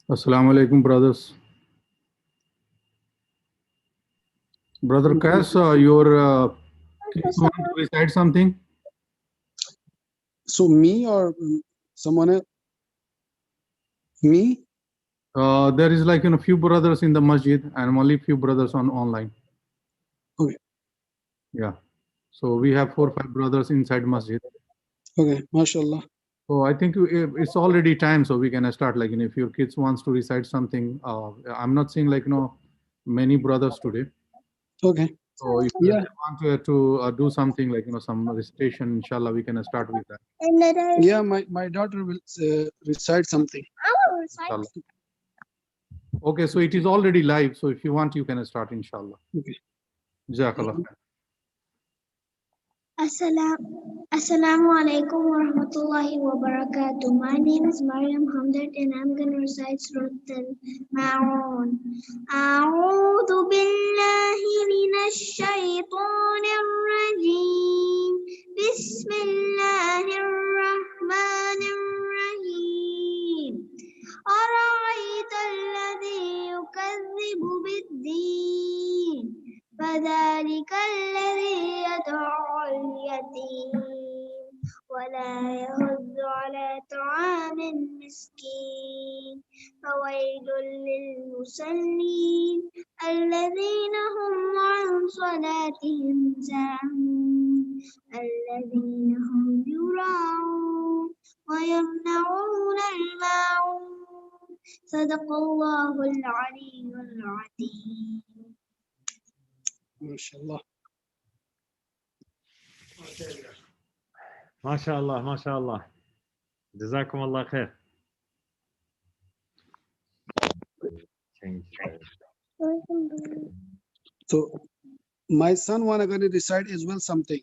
Assalamu alaikum, brothers. Brother Kas, your kids want to recite something? So me or someone else? Me? There is like few brothers in the masjid and only few brothers online. Okay. Yeah. So we have 4 or 5 brothers inside masjid. Okay, mashallah. So I think it's already time, so we can start. Like, if your kids wants to recite something, I'm not seeing many brothers today. Okay. So if Yeah. they want to do something like some recitation, inshallah, we can start with that. Yeah, my daughter will recite something. Inshallah. Okay, so it is already live. So if you want, you can start, inshallah. Okay. Jazakallah khair. Assalamu alaikum wa rahmatullahi wa barakatuh. My name is Maryam Hamdard and I'm going to recite Surah Al-Ma'un. A'udhu billahi minash shaytanir rajim. Bismillahir rahmanir rahim. Ara'ayta alladhi yukazzibu bid-din. فذلك الذي يدعو اليتيم ولا يحض على طعام المسكين فويل للمصلين الذين هم عن صلاتهم ساهون الذين هم يراعون ويمنعون الماعون صدق الله العلي العظيم. Mashallah. MashaAllah, MashaAllah. Jazakum Allah khair. So my son wanna gonna recite as well something.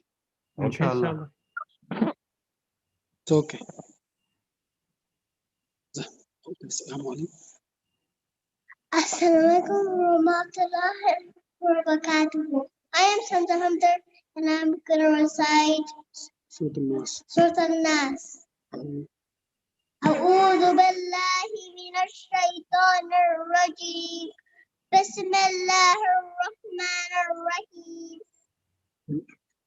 Inshallah. It's okay. Assalamualaikum warahmatullahi wabarakatuh. I am Santa Hamdard and I'm gonna recite Surah Al-Nas. أعوذ بالله من الشيطان الرجيم. بسم الله الرحمن الرحيم.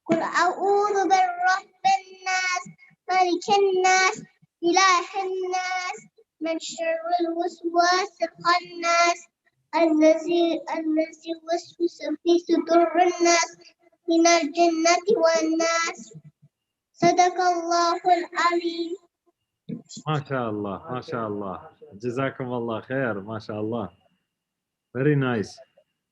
قل أعوذ برب الناس ملك الناس إله الناس من شر الوسواس الخناس الذي يوسوس في صدور الناس من الجنة والناس صدق الله العظيم. MashaAllah, MashaAllah. Jazakum Allah khair, MashaAllah. Very nice.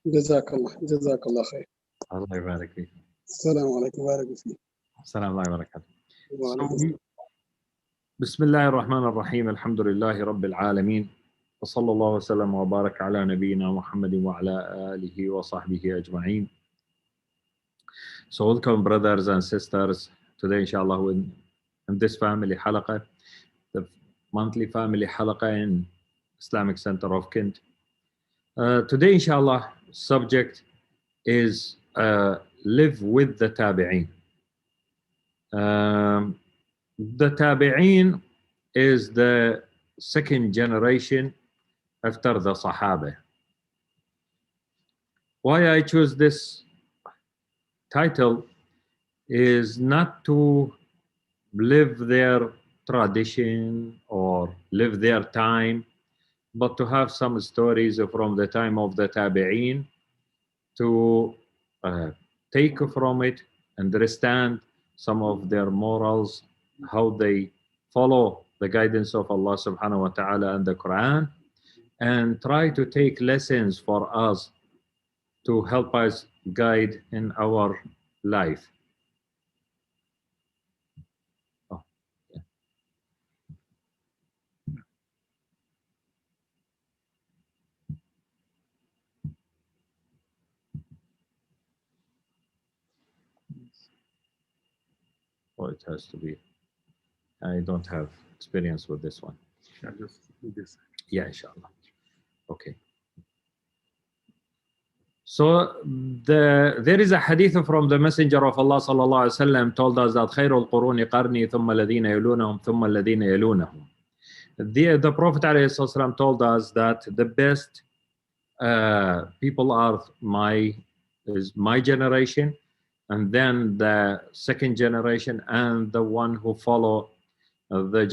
Jazakallah khair. Allah yabarak feek. Assalamu alaikum wa rahmatullahi. Assalamu alaikum wa barakatuh. Wa بسم الله الرحمن الرحيم الحمد لله رب العالمين وصلى الله وسلم وبارك على نبينا محمد وعلى آله وصحبه أجمعين. So welcome brothers and sisters today inshallah in this family Halaqa, the monthly family Halaqa in Islamic Center of Kent. Today inshallah subject is live with the Tabi'een. The Tabi'een is the second generation after the Sahaba. Why I choose this title is not to live their tradition or live their time, but to have some stories from the time of the Tabi'een to take from it, understand some of their morals, how they follow the guidance of Allah subhanahu wa ta'ala and the Quran, and try to take lessons for us to help us guide in our life. Oh, yeah. Oh, it has to be. I don't have experience with this one. Just do this. Yeah, inshallah. Okay. So there is a hadith from the Messenger of Allah sallallahu alaihi wasallam told us that خير القرون قرني ثم الذين يلونهم ثم الذين يلونهم. The Prophet ﷺ told us that the best people are my generation, and then the second generation, and the one who follow the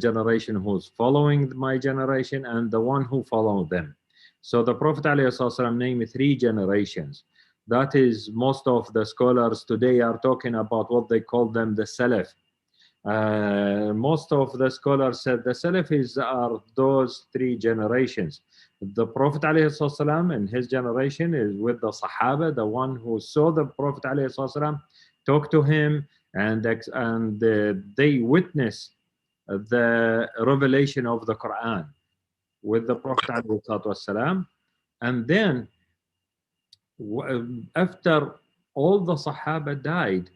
generation who's following my generation, and the one who follow them. So the Prophet ﷺ named 3 generations. That is, most of the scholars today are talking about what they call them the Salaf. Most of the scholars said the Salafis are those 3 generations. The Prophet ﷺ and his generation is with the Sahaba, the one who saw the Prophet ﷺ, talk to him, and they witness the revelation of the Quran with the Prophet ﷺ. And then after all the Sahaba died,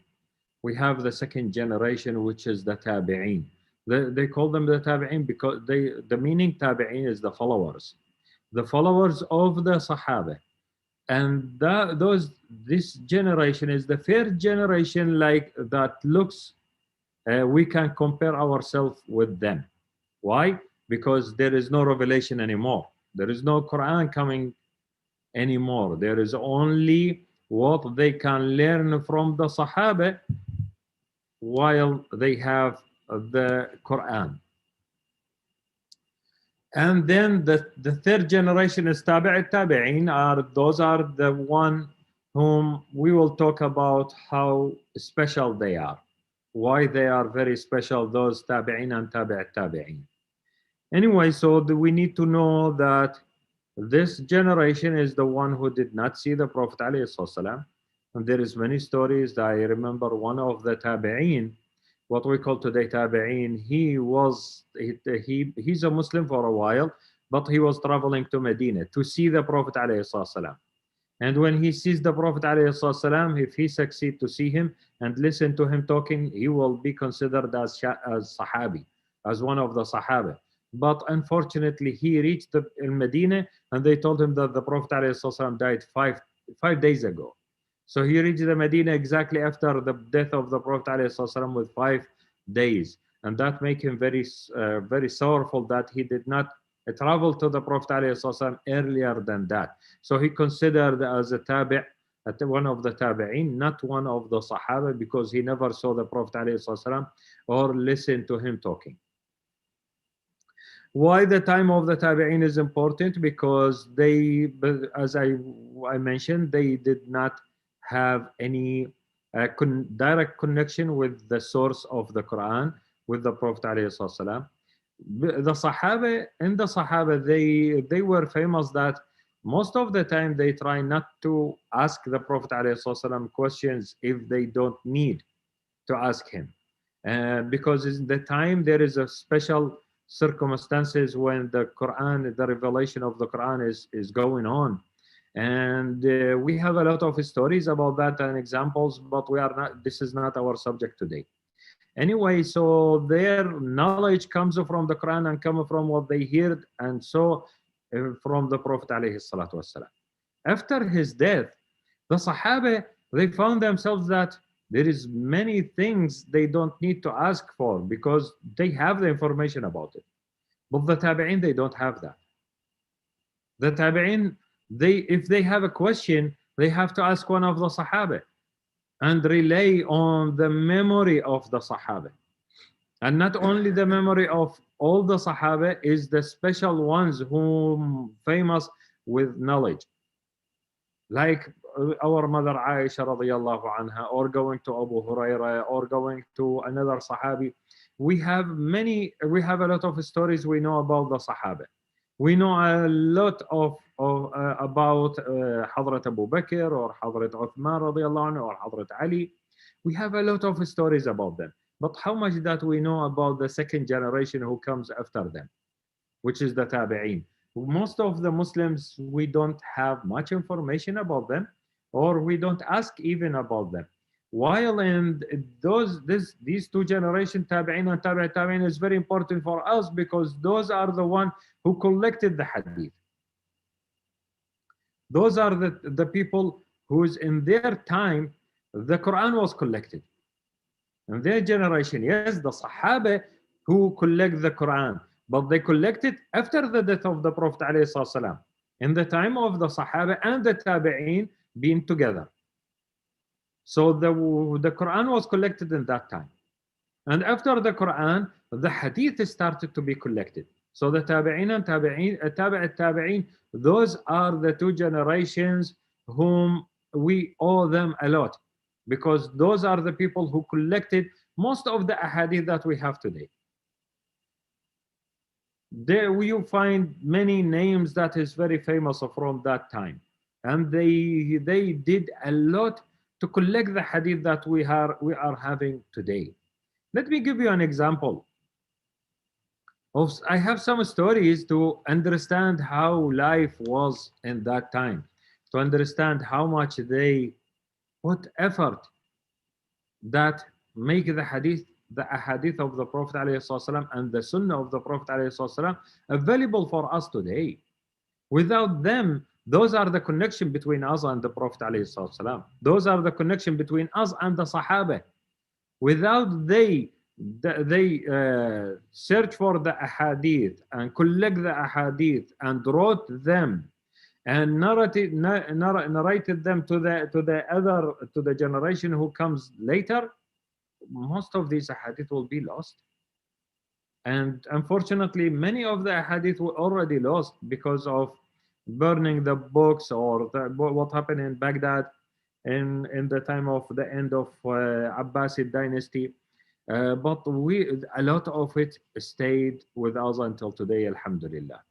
we have the second generation, which is the Tabi'een. They call them the Tabi'een because the meaning Tabi'een is the followers of the Sahaba. And this generation is the first generation like that looks, we can compare ourselves with them. Why? Because there is no revelation anymore. There is no Quran coming anymore. There is only what they can learn from the Sahaba while they have the Quran. And then the third generation is Tabi'een. Those are the one whom we will talk about how special they are, why they are very special, those Tabi'een and Tabi'een. Anyway, so we need to know that this generation is the one who did not see the Prophet ﷺ. And there is many stories. I remember one of the Tabi'een, what we call today Tabi'een. He's a Muslim for a while, but he was traveling to Medina to see the Prophet ﷺ. And when he sees the Prophet ﷺ, if he succeeds to see him and listen to him talking, he will be considered as Sahabi, as one of the Sahaba. But unfortunately, he reached in Medina, and they told him that the Prophet ﷺ died five days ago. So he reached the Medina exactly after the death of the Prophet ﷺ with 5 days. And that made him very sorrowful that he did not travel to the Prophet ﷺ earlier than that. So he considered as a tabi', one of the tabi'een, not one of the Sahaba, because he never saw the Prophet ﷺ or listened to him talking. Why the time of the Tabi'een is important? Because they, as I mentioned, they did not have any direct connection with the source of the Quran, with the Prophet ﷺ. The Sahaba, they were famous that most of the time they try not to ask the Prophet ﷺ questions if they don't need to ask him. Because in the time there is a special circumstances when the Quran, the revelation of the Quran is going on. And we have a lot of stories about that and examples, but this is not our subject today. Anyway, so their knowledge comes from the Quran and comes from what they heard and saw from the Prophet ﷺ. After his death, the Sahaba, they found themselves that there is many things they don't need to ask for because they have the information about it. But the Tabi'een, they don't have that. The Tabi'een, if they have a question, they have to ask one of the Sahaba and rely on the memory of the Sahaba. And not only the memory of all the Sahaba, is the special ones who famous with knowledge. Like our mother Aisha radiyallahu anha, or going to Abu Huraira, or going to another Sahabi. We have a lot of stories we know about the Sahaba. We know a lot about Hazrat Abu Bakr or Hazrat Uthman radiyallahu anhu or Hazrat Ali. We have a lot of stories about them. But how much that we know about the second generation who comes after them, which is the Tabi'een. Most of the Muslims, we don't have much information about them, or we don't ask even about them. While in these 2 generations, Tabi'een and Tabi'een, is very important for us because those are the ones who collected the hadith. Those are the people who's in their time, the Quran was collected. In their generation, yes, the Sahaba who collect the Quran, but they collected after the death of the Prophet ﷺ, in the time of the Sahaba and the Tabi'een being together. So the Quran was collected in that time. And after the Quran, the Hadith started to be collected. So the Tabi'een and Tabi'een, those are the two generations whom we owe them a lot, because those are the people who collected most of the ahadith that we have today. There you find many names that is very famous from that time, and they did a lot to collect the hadith that we are having today. Let me give you an example. I have some stories to understand how life was in that time, to understand how much they put effort that make the ahadith of the Prophet ﷺ and the Sunnah of the Prophet ﷺ available for us today. Without them, those are the connection between us and the Prophet ﷺ. Those are the connection between us and the Sahaba. Without they search for the ahadith and collect the ahadith and wrote them and narrated them to the generation who comes later, most of these ahadith will be lost. And unfortunately, many of the ahadith were already lost because of burning the books, or what happened in Baghdad in the time of the end of Abbasid dynasty. But a lot of it stayed with us until today, alhamdulillah.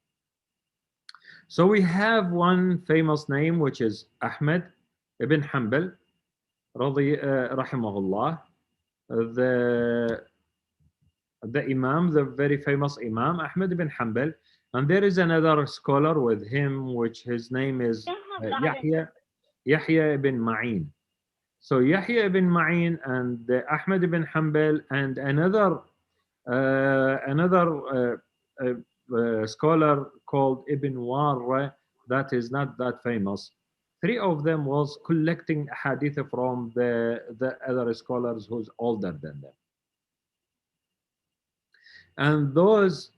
So we have one famous name, which is Ahmad ibn Hanbal, rahimahullah, the Imam, the very famous Imam, Ahmad ibn Hanbal. And there is another scholar with him, which his name is Yahya ibn Ma'in. So Yahya ibn Ma'in and Ahmad ibn Hanbal and another scholar called Ibn Warra, that is not that famous. Three of them was collecting hadith from the other scholars who's older than them. And those,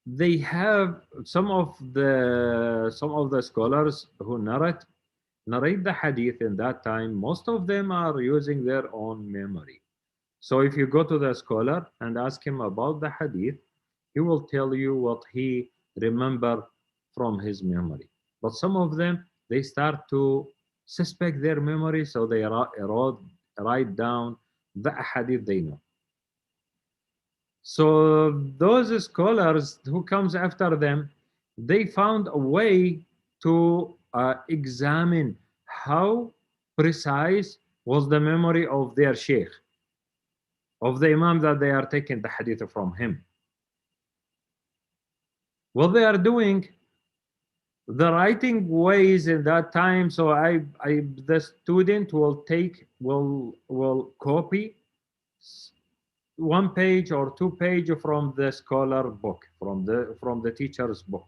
they have some of the scholars who narrate the hadith in that time. Most of them are using their own memory. So if you go to the scholar and ask him about the hadith, he will tell you what he remember from his memory. But some of them, they start to suspect their memory, so they write down the hadith they know. So those scholars who comes after them, they found a way to examine how precise was the memory of their Sheikh, of the Imam that they are taking the hadith from him. What they are doing, the writing ways in that time, so the student will copy 1 page or 2 pages from the scholar book, from the teacher's book.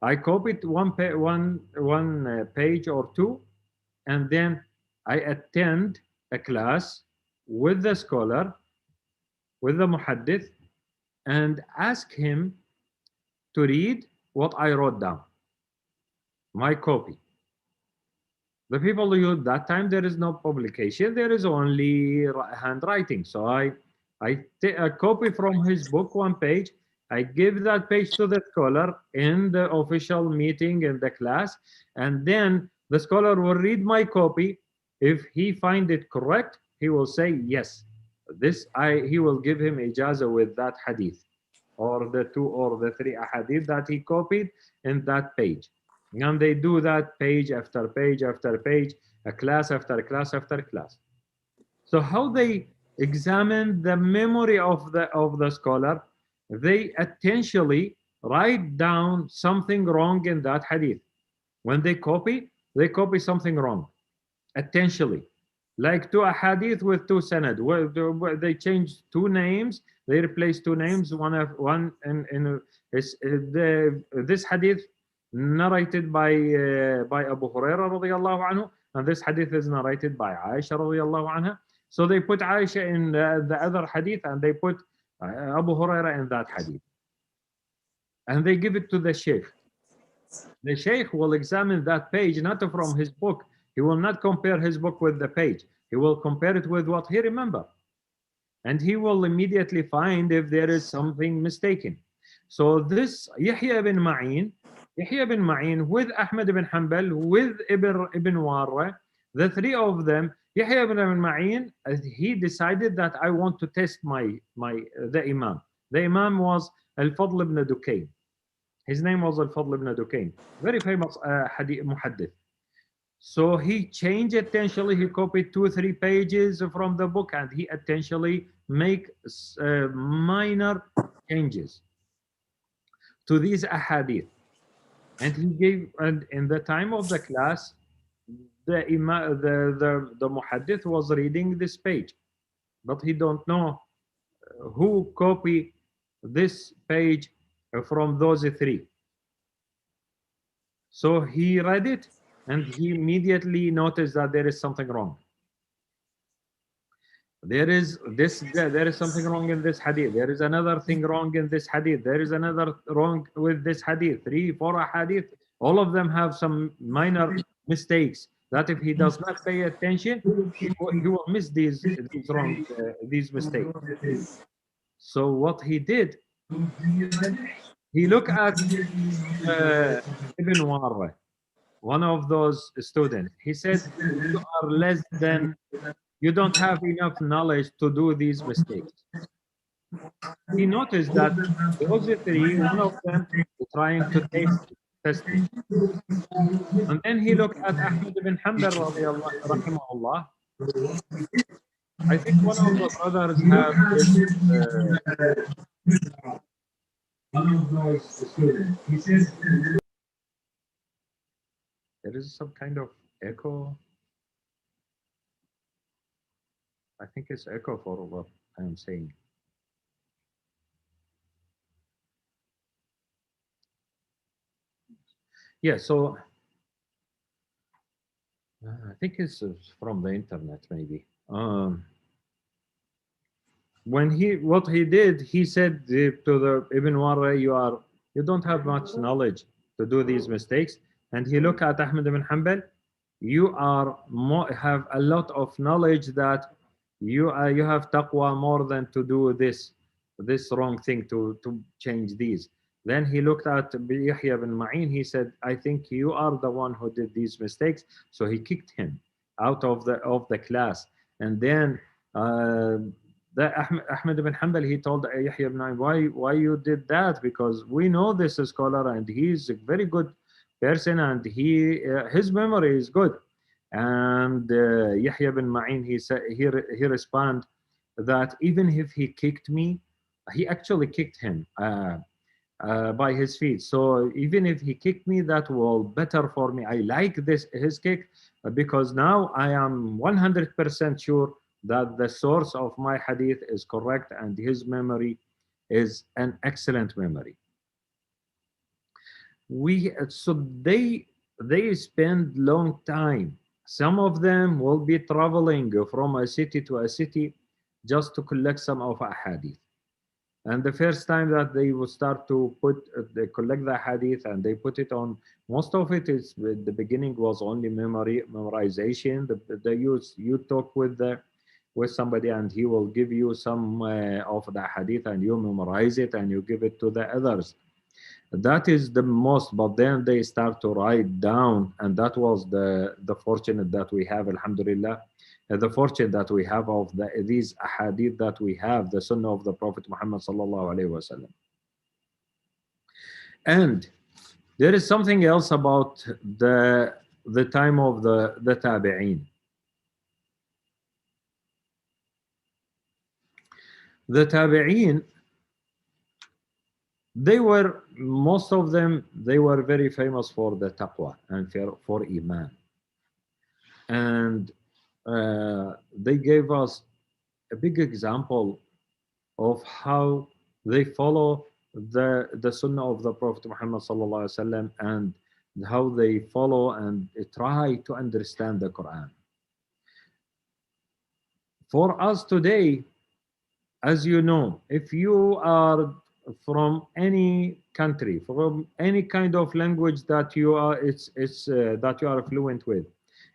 I copied one page or 2, and then I attend a class with the scholar, with the muhaddith, and ask him to read what I wrote down, my copy. The people who use that time, there is no publication, there is only handwriting. So I take a copy from his book, 1 page. I give that page to the scholar in the official meeting in the class, and then the scholar will read my copy. If he find it correct, he will say yes. He will give him ijazah with that hadith, or the 2 or the 3 ahadith that he copied in that page. And they do that page after page after page, a class after class after class. So how they examine the memory of the scholar, they intentionally write down something wrong in that hadith. When they copy something wrong, intentionally. Like 2 ahadith with 2 sanad, where they change 2 names, they replace 2 names. This hadith narrated by Abu Huraira radiyallahu anhu, and this hadith is narrated by Aisha radiyallahu anha. So they put Aisha in the other hadith, and they put Abu Huraira in that hadith. and they give it to the Sheikh. The Sheikh will examine that page not from his book. He will not compare his book with the page. He will compare it with what he remembers. And he will immediately find if there is something mistaken. So this Yahya ibn Ma'in with Ahmad ibn Hanbal, with Ibn Warra, the three of them, Yahya ibn Ma'in, he decided that I want to test the Imam. The Imam was Al-Fadl ibn Dukayn. His name was Al-Fadl ibn Dukayn, very famous hadith muhaddith. So he changed intentionally, he copied 2-3 pages from the book, and he intentionally make minor changes to these ahadith. And he gave, and in the time of the class, the muhaddith was reading this page, but he don't know who copied this page from those three. So he read it, and he immediately noticed that there is something wrong. There is something wrong in this hadith. There is another thing wrong in this hadith. There is another wrong with this hadith. 3-4 hadith, all of them have some minor mistakes that if he does not pay attention, he will miss these mistakes. So what he did, he looked at Ibn Warra, one of those students. He said, you are less than, you don't have enough knowledge to do these mistakes. He noticed that those three, one of them is trying to test it. And then he looked at Ahmad ibn Hanbal, rahimahullah. I think one of the brothers have one of those students. He says, there is some kind of echo. I think it's echo for what I am saying. Yeah, so I think it's from the internet, maybe. What he did, he said to the Ibn Warra, you don't have much knowledge to do these mistakes. And he looked at Ahmad ibn Hanbal, you have a lot of knowledge that you have taqwa more than to do this wrong thing, to change these. Then he looked at Yahya ibn Ma'in, he said, I think you are the one who did these mistakes. So he kicked him out of the class. And then Ahmad ibn Hanbal, he told Yahya ibn Ma'in, why you did that? Because we know this scholar and he's a very good person and his memory is good. And Yahya ibn Ma'in, he responded that even if he kicked me, he actually kicked him by his feet. So even if he kicked me, that will better for me. I like his kick because now I am 100% sure that the source of my hadith is correct and his memory is an excellent memory. So they spend long time. Some of them will be traveling from a city to a city just to collect some of a hadith. And the first time that they will start to they collect the hadith and they put it on, most of it is, the beginning was only memorization. You talk with somebody and he will give you some of the hadith and you memorize it and you give it to the others. That is the most, but then they start to write down, and that was the fortunate that we have, alhamdulillah, the fortune that we have of these ahadith that we have, the sunnah of the Prophet Muhammad sallallahu alaihi wasallam. And there is something else about the time of the Tabi'een. The Tabi'een, most of them, they were very famous for the taqwa and for Iman. And they gave us a big example of how they follow the sunnah of the Prophet Muhammad sallallahu alaihi wasallam and how they follow and try to understand the Quran. For us today, as you know, if you are from any country, from any kind of language that you are, that you are fluent with,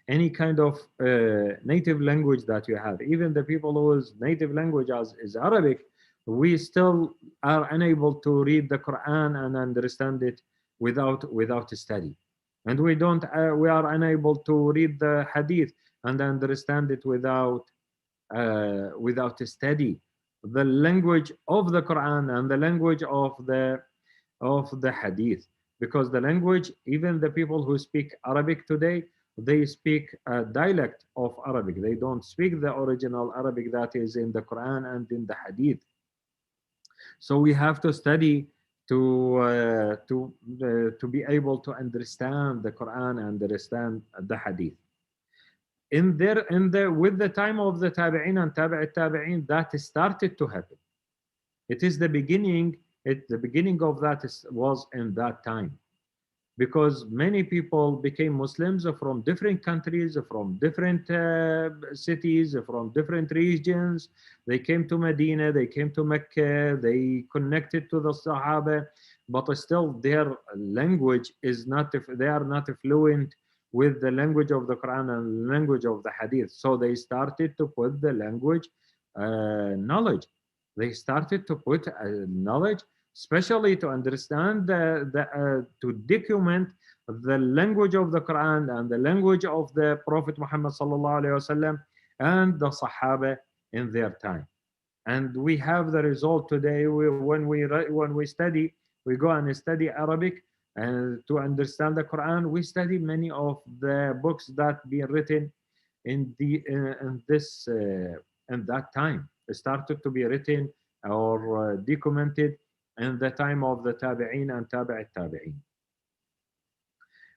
any kind of native language that you have, even the people whose native language is Arabic, we still are unable to read the Quran and understand it without study, and we are unable to read the Hadith and understand it without study. The language of the Quran and the language of the Hadith, because the language, even the people who speak Arabic today, they speak a dialect of Arabic. They don't speak the original Arabic that is in the Quran and in the Hadith. So we have to study to be able to understand the Quran and understand the Hadith. With the time of the Tabi'een and Tabi'een, that started to happen. It is the beginning. The beginning of that was in that time, because many people became Muslims from different countries, from different cities, from different regions. They came to Medina, they came to Mecca, they connected to the Sahaba, but still their language is not, they are not fluent with the language of the Quran and language of the Hadith. So they started to put the language knowledge. They started to put knowledge, especially to understand to document the language of the Quran and the language of the Prophet Muhammad sallallahu alaihi wasallam and the Sahaba in their time. And we have the result today. When we study, we go and study Arabic, and to understand the Quran, we study many of the books that been written in that time. It started to be written or documented in the time of the Tabi'een and Tabi'een.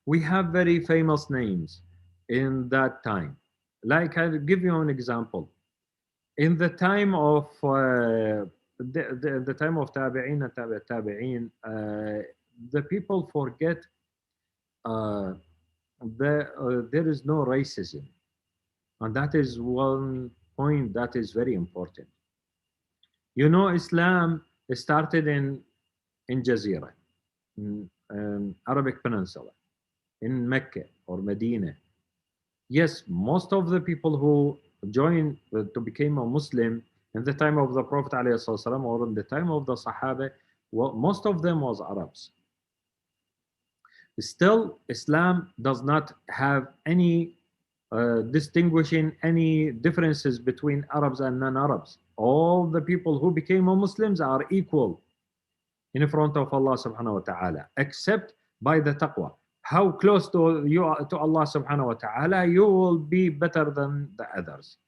We have very famous names in that time. Like, I'll give you an example. In the time of the time of Tabi'een and Tabi'een, the people forget there is no racism, and that is one point that is very important. You know, Islam started in Jazeera, in Arabic Peninsula, in Mecca or Medina. Yes, most of the people who joined to become a Muslim in the time of the Prophet ﷺ or in the time of the Sahaba, well, most of them was Arabs. Still, Islam does not have any distinguishing any differences between Arabs and non-Arabs. All the people who became Muslims are equal in front of Allah subhanahu wa ta'ala, except by the taqwa. How close to you are to Allah subhanahu wa ta'ala, you will be better than the others.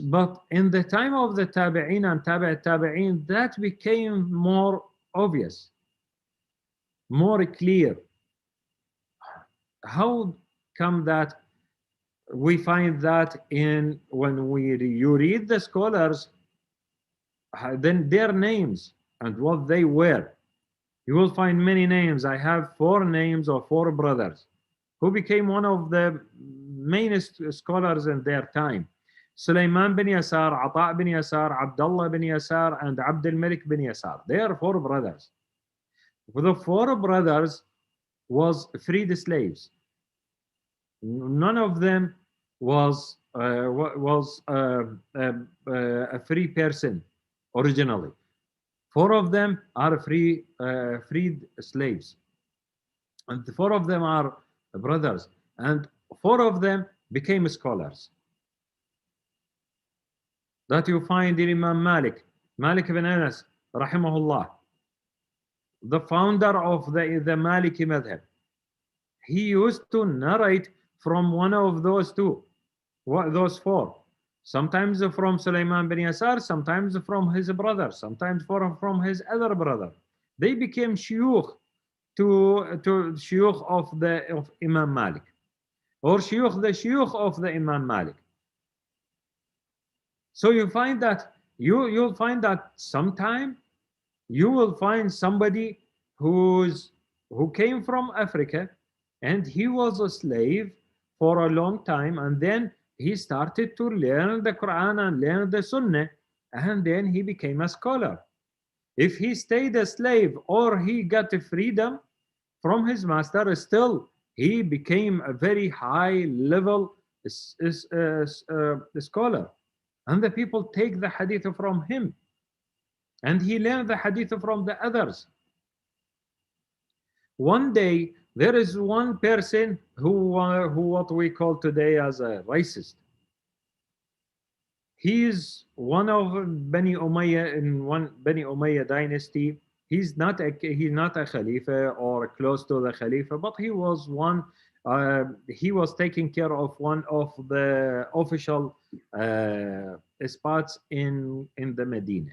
But in the time of the Tabi'een and Tabi'een, that became more obvious, more clear. How come that we find that in when you read the scholars, then their names and what they were, you will find many names. I have 4 names of 4 brothers who became one of the mainest scholars in their time. Sulaiman bin Yasar, Ata bin Yasar, Abdullah bin Yasar, and Abdul Malik bin Yasar. They are 4 brothers. The 4 brothers was freed slaves. None of them was a free person originally. 4 of them are freed slaves, and 4 of them are brothers, and 4 of them became scholars. That you find in Imam Malik bin Anas, rahimahullah, the founder of the Maliki madhab. He used to narrate from one of those 4. Sometimes from Sulaiman bin Yasar, sometimes from his brother, sometimes from his other brother. They became shuyukh to shuyukh of Imam Malik, or the shuyukh of the Imam Malik. So you find that you'll find that sometime you will find somebody who came from Africa, and he was a slave for a long time, and then he started to learn the Quran and learn the Sunnah, and then he became a scholar. If he stayed a slave or he got freedom from his master, still he became a very high level scholar. And the people take the hadith from him. And he learned the hadith from the others. One day, there is one person who what we call today as a racist. He is one of Bani Umayyah in one Bani Umayyah dynasty. He's not a Khalifa or close to the Khalifa, but he was one. He was taking care of one of the official spots in the Medina.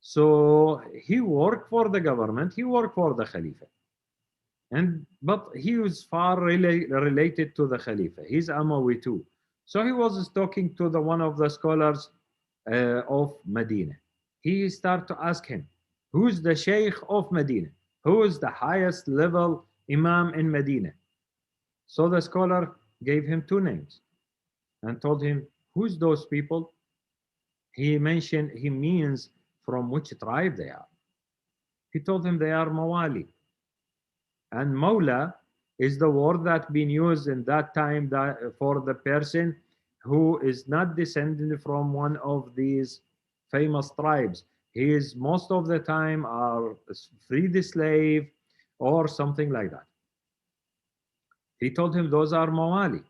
So he worked for the government. He worked for the Khalifa, but he was far related to the Khalifa. He's Amawi too. So he was talking to one of the scholars of Medina. He started to ask him, who's the Sheikh of Medina? Who is the highest level Imam in Medina? So the scholar gave him two names and told him, who's those people? He means from which tribe they are. He told him they are Mawali. And Mawla is the word that been used in that time for the person who is not descended from one of these famous tribes. He is most of the time are freed slave or something like that. He told him those are Mawali.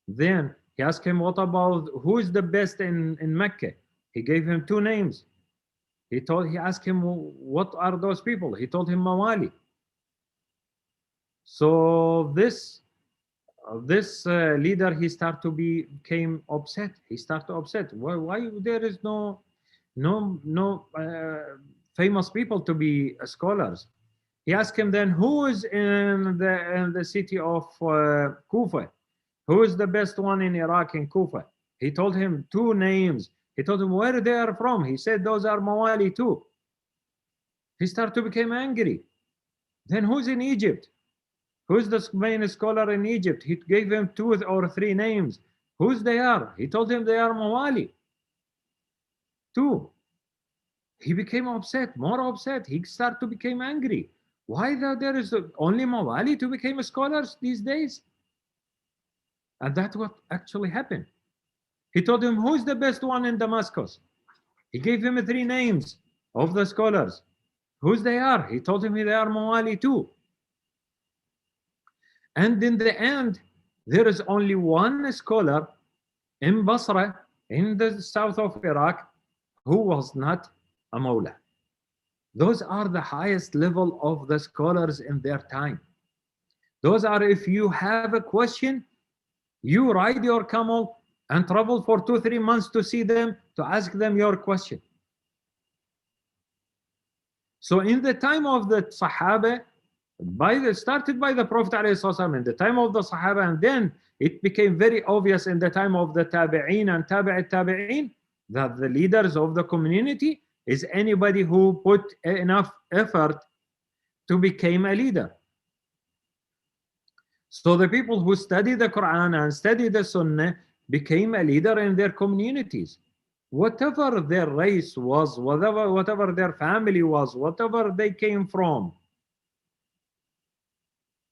Then he asked him, what about who is the best in Mecca? He gave him two names. He asked him, what are those people? He told him Mawali. So this leader, he became upset. He started to upset. Why there is no famous people to be scholars? He asked him then, who is in the city of Kufa? Who is the best one in Iraq in Kufa? He told him two names. He told him where they are from. He said those are Mawali too. He started to become angry. Then who's in Egypt? Who's the main scholar in Egypt? He gave him two or three names. Who's they are? He told him they are Mawali too. He became upset, more upset. He started to become angry. Why there is only Mawali to become scholars these days? And that's what actually happened. He told him, who's the best one in Damascus? He gave him three names of the scholars. Who's they are? He told him they are Mawali too. And in the end, there is only one scholar in Basra, in the south of Iraq, who was not a Mawla. Those are the highest level of the scholars in their time. Those are, if you have a question, you ride your camel and travel for 2-3 months to see them, to ask them your question. So in the time of the Sahaba, started by the Prophet ﷺ in the time of the Sahaba, and then it became very obvious in the time of the Tabi'een and Tabi'een that the leaders of the community is anybody who put enough effort to become a leader. So the people who study the Quran and study the Sunnah became a leader in their communities. Whatever their race was, whatever their family was, whatever they came from.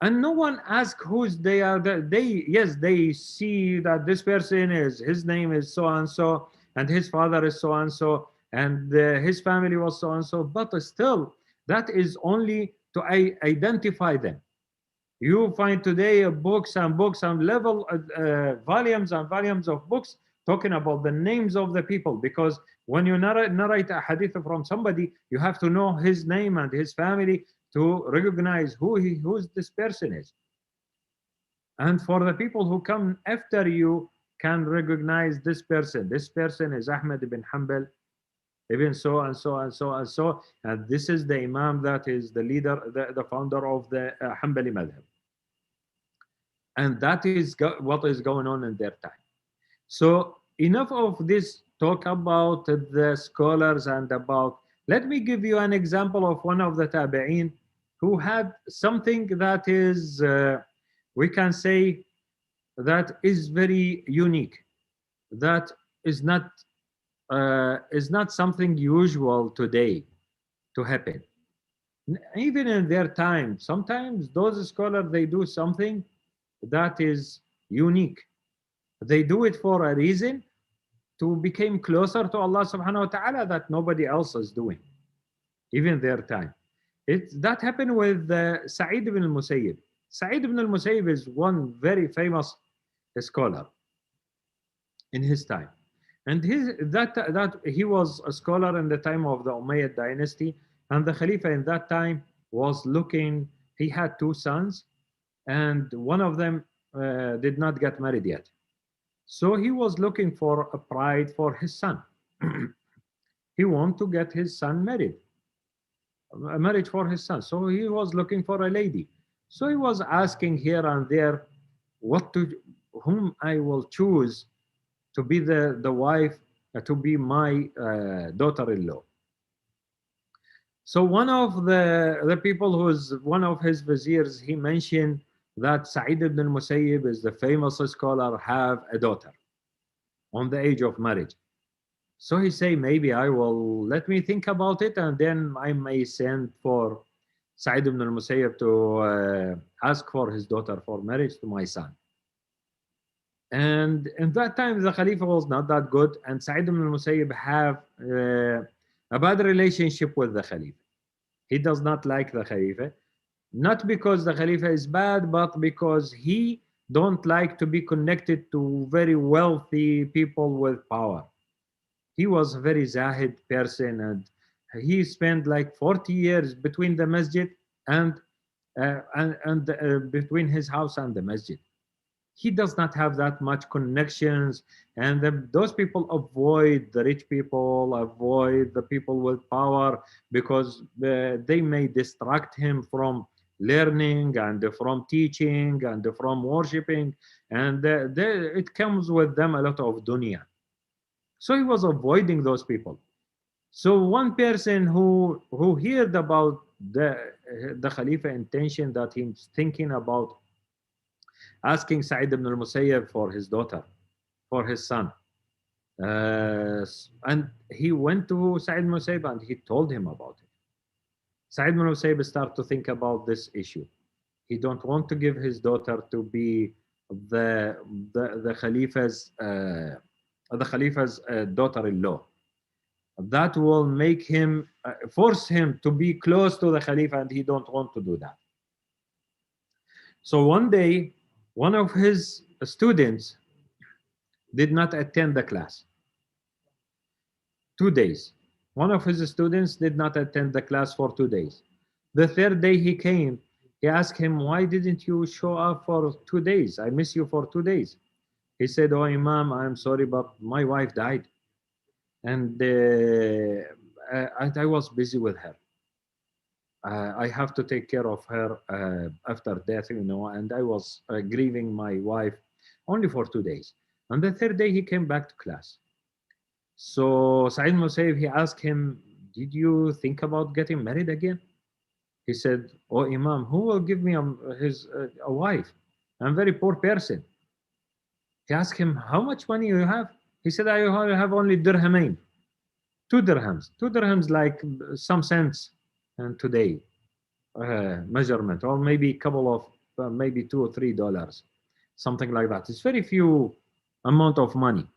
And no one asked who's they are. They see that this person his name is so and so, and his father is so and so, and his family was so and so. But still, that is only to identify them. You find today books and volumes and volumes of books talking about the names of the people, because when you narrate a hadith from somebody, you have to know his name and his family to recognize who this person is. And for the people who come after you can recognize this person. This person is Ahmad ibn Hanbal, even so and so and so and so. And this is the Imam that is the leader, the founder of the Hanbali madhab. And that is what is going on in their time. So enough of this talk about the scholars and about, let me give you an example of one of the Tabi'een who had something that is, we can say, that is very unique, that is not is not something usual today to happen. Even in their time, sometimes those scholars, they do something that is unique. They do it for a reason, to become closer to Allah subhanahu wa ta'ala, that nobody else is doing, even their time. That happened with Sa'id ibn al-Musayyib. Sa'id ibn al-Musayyib is one very famous scholar in his time. And that he was a scholar in the time of the Umayyad dynasty, and the Khalifa in that time was looking, he had two sons, and one of them did not get married yet. So he was looking for a bride for his son. He wanted to get his son married, a marriage for his son. So he was looking for a lady. So he was asking here and there whom I will choose to be the wife, to be my daughter-in-law. So one of the people who's one of his viziers, he mentioned that Sa'id ibn al-Musayyib is the famous scholar, have a daughter on the age of marriage. So he say, maybe let me think about it, and then I may send for Sa'id ibn al-Musayyib to ask for his daughter for marriage to my son. And in that time, the Khalifa was not that good, and Sa'id ibn al-Musayyib have a bad relationship with the Khalifa. He does not like the Khalifa, not because the Khalifa is bad, but because he don't like to be connected to very wealthy people with power. He was a very zahid person, and he spent like 40 years between the masjid and between his house and the masjid. He does not have that much connections, and those people avoid the rich people, avoid the people with power, because they may distract him from learning and from teaching and from worshiping, and it comes with them a lot of dunya. So he was avoiding those people. So one person who heard about the Khalifa intention, that he's thinking about asking Sa'id ibn al-Musayyib for his daughter, for his son. And he went to Sa'id ibn al-Musayyib and he told him about it. Sa'id ibn al-Musayyib started to think about this issue. He don't want to give his daughter to be the Khalifa's daughter-in-law. That will make him, force him to be close to the Khalifa, and he don't want to do that. So one day, one of his students did not attend the class. 2 days. One of his students did not attend the class for 2 days. The third day he came, he asked him, why didn't you show up for 2 days? I miss you for 2 days. He said, oh, Imam, I'm sorry, but my wife died. And I was busy with her. I have to take care of her after death, and I was grieving my wife only for 2 days. And the third day he came back to class. So Sa'id Musayyib, he asked him, did you think about getting married again? He said, oh, Imam, who will give me a wife? I'm a very poor person. He asked him, how much money you have? He said, I have only dirhamain, 2 dirhams. 2 dirhams like some cents and today measurement, or maybe a couple of, maybe $2 or $3, something like that. It's very few amount of money.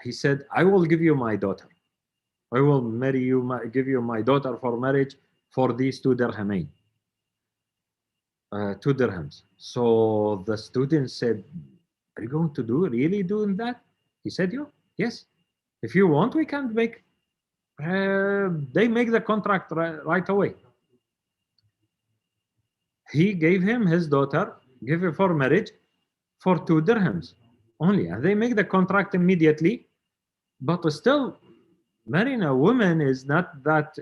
He said, I will give you my daughter. I will marry you, give you my daughter for marriage for these 2 dirhamain. 2 dirhams. So the student said, are you going to really doing that? He said, yes. If you want, we can make, they make the contract right away. He gave him his daughter, gave her for marriage for 2 dirhams only. And they make the contract immediately. But still, marrying a woman is not that,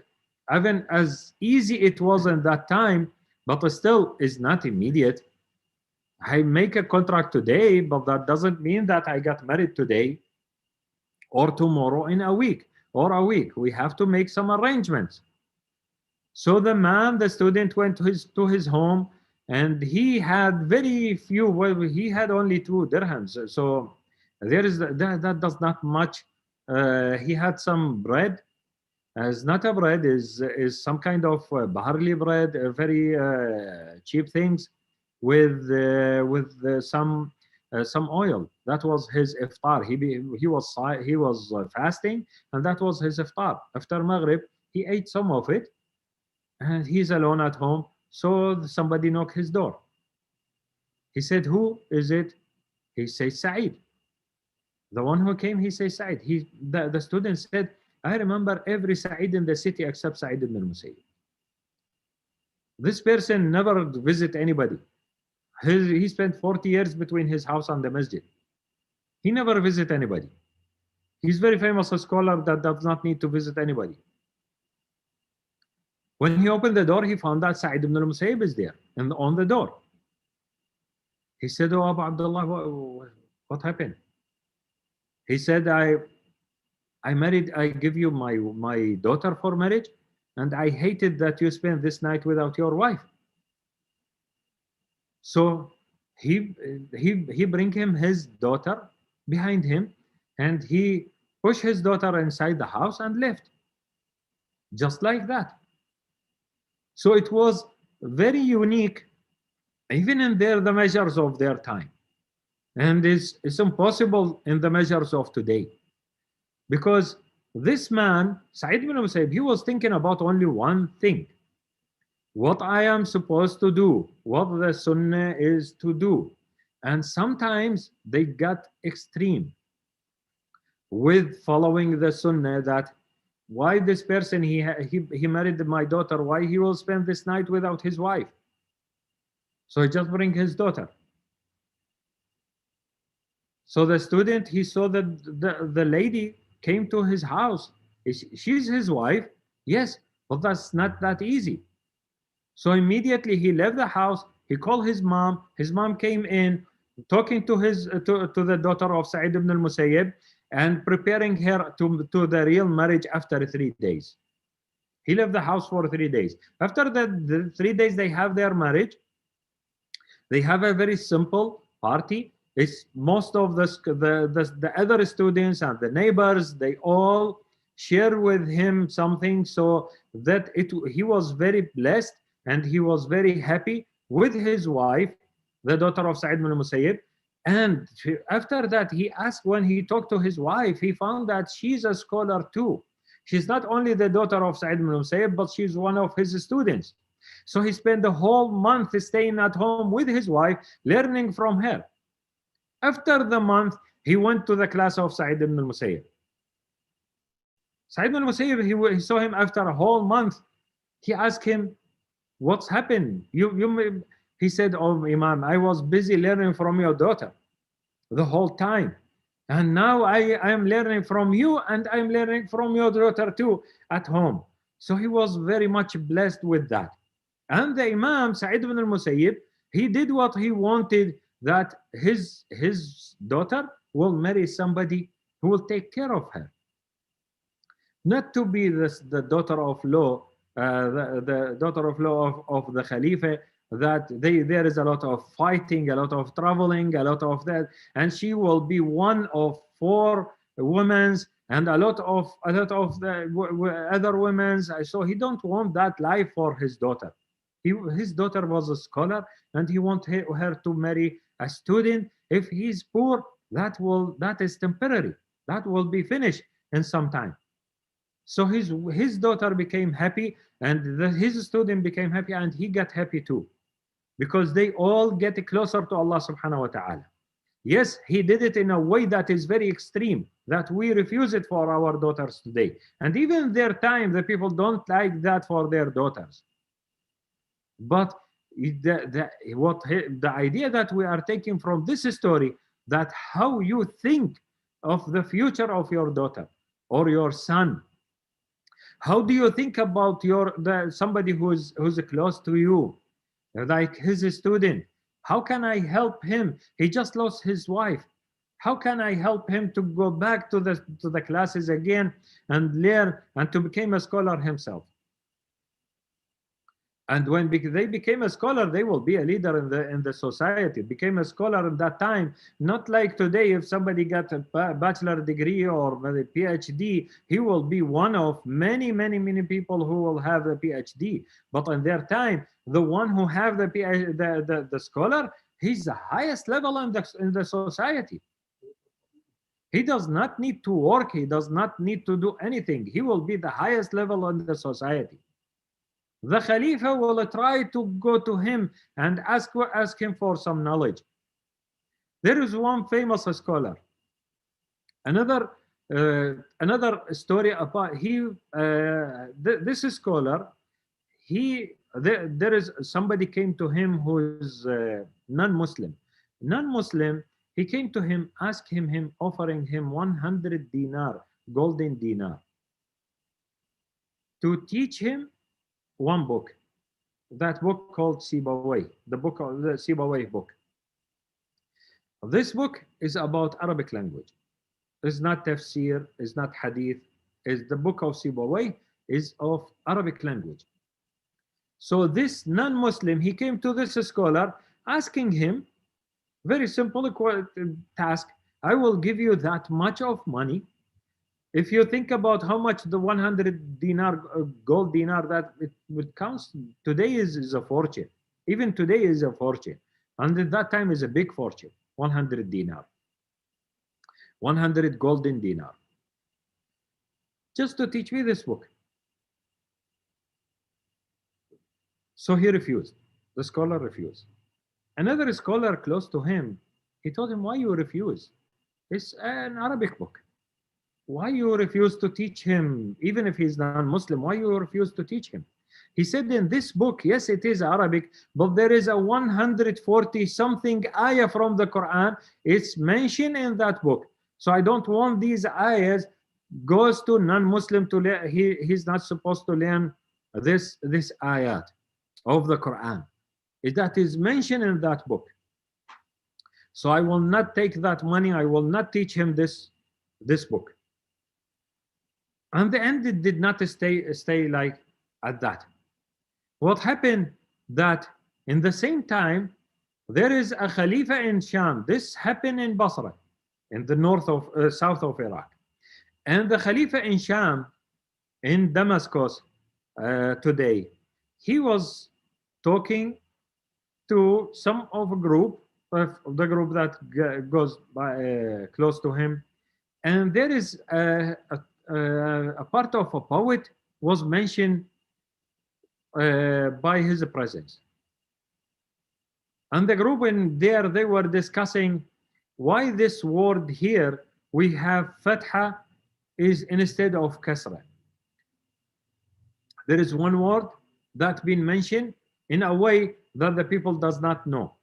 even as easy it was in that time, but still is not immediate. I make a contract today, but that doesn't mean that I got married today or tomorrow in a week or a week. We have to make some arrangements. So the student went to his home, and he had very few, well, he had only 2 dirhams. So There is that does not much. He had some bread. It's not a bread, is some kind of barley bread, very cheap things, with some oil. That was his iftar. He was fasting, and that was his iftar. After Maghrib, he ate some of it, and he's alone at home. So somebody knocked his door. He said, "Who is it?" He says, "Saeed." The one who came, he says, "Saeed." The student said, "I remember every Saeed in the city except Saeed ibn al-Musayyib. This person never visit anybody. He spent 40 years between his house and the masjid. He never visit anybody. He's very famous a scholar that does not need to visit anybody." When he opened the door, he found that Saeed ibn al-Musayyib is there and on the door. He said, "Oh, Abu Abdullah, what happened?" He said, I give you my daughter for marriage, and I hated that you spent this night without your wife." So he bring him his daughter behind him, and he pushed his daughter inside the house and left. Just like that. So it was very unique, even in the measures of their time. And it's impossible in the measures of today. Because this man, Sa'id ibn Musayyib, he was thinking about only one thing. What I am supposed to do, what the sunnah is to do. And sometimes they got extreme with following the sunnah, that why this person, he married my daughter, why he will spend this night without his wife? So he just bring his daughter. So the student, he saw that the lady came to his house. She's his wife, yes, but that's not that easy. So immediately he left the house, he called his mom. His mom came in, talking to the daughter of Sa'id ibn al-Musayyib, and preparing her to the real marriage after 3 days. He left the house for 3 days. After the 3 days they have their marriage, they have a very simple party. It's most of the other students and the neighbors, they all share with him something, so that he was very blessed and he was very happy with his wife, the daughter of Sa'id ibn al-Musayyib. And after that, he asked, when he talked to his wife, he found that she's a scholar too. She's not only the daughter of Sa'id ibn al-Musayyib, but she's one of his students. So he spent the whole month staying at home with his wife, learning from her. After the month, he went to the class of Sa'id ibn al-Musayyib. Sa'id ibn al-Musayyib, he saw him after a whole month. He asked him, "What's happened? He said, "Oh, Imam, I was busy learning from your daughter the whole time. And now I am learning from you, and I'm learning from your daughter too at home." So he was very much blessed with that. And the Imam, Sa'id ibn al-Musayyib, he did what he wanted, that his daughter will marry somebody who will take care of her. Not to be the daughter of law, the daughter of law of the Khalifa, that there is a lot of fighting, a lot of traveling, a lot of that, and she will be one of 4 women and a lot of the other women. So he don't want that life for his daughter. His daughter was a scholar, and he wants her to marry a student. If he's poor, that is temporary. That will be finished in some time. So his daughter became happy, and his student became happy, and he got happy too, because they all get closer to Allah subhanahu wa ta'ala. Yes, he did it in a way that is very extreme, that we refuse it for our daughters today. And even their time, the people don't like that for their daughters. But the idea that we are taking from this story, that how you think of the future of your daughter or your son, how do you think about somebody who's close to you, like his student? How can I help him? He just lost his wife. How can I help him to go back to the classes again and learn and to become a scholar himself? And when they became a scholar, they will be a leader in the society. Became a scholar in that time, not like today. If somebody got a bachelor degree or a PhD, he will be one of many people who will have a PhD. But in their time, the one who have the the scholar, he's the highest level in the society. He does not need to work. He does not need to do anything. He will be the highest level in the society. The Khalifa will try to go to him and ask him for some knowledge. There is one famous scholar. Another story about this scholar. There is somebody came to him who is non-Muslim. Non-Muslim. He came to him, asking him, offering him 100 dinar, golden dinar, to teach him one book. That book called Sibawayh, the book of the Sibawayh book. This book is about Arabic language. It's not tafsir, it's not hadith. It's the book of Sibawayh is of Arabic language. So this non-Muslim, he came to this scholar asking him, very simple task. I will give you that much of money. If you think about how much the 100 dinar, gold dinar, that it counts today is a fortune. Even today is a fortune. And at that time is a big fortune, 100 dinar. 100 golden dinar. Just to teach me this book. So he refused. The scholar refused. Another scholar close to him, he told him, why you refuse? It's an Arabic book. Why you refuse to teach him? Even if he's non-Muslim, why you refuse to teach him? He said in this book, yes, it is Arabic, but there is a 140 something ayah from the Quran. It's mentioned in that book. So I don't want these ayahs goes to non-Muslim to learn. He's not supposed to learn this ayat of the Quran. That is mentioned in that book. So I will not take that money. I will not teach him this book. And the end, it did not stay like at that. What happened that in the same time, there is a Khalifa in Sham. This happened in Basra, in the south of Iraq. And the Khalifa in Sham, in Damascus today, he was talking to some of a group, of the group that goes by, close to him. And there is a part of a poet was mentioned by his presence. And the group in there, they were discussing why this word here, we have fatha is instead of kasra. There is one word that's been mentioned in a way that the people does not know.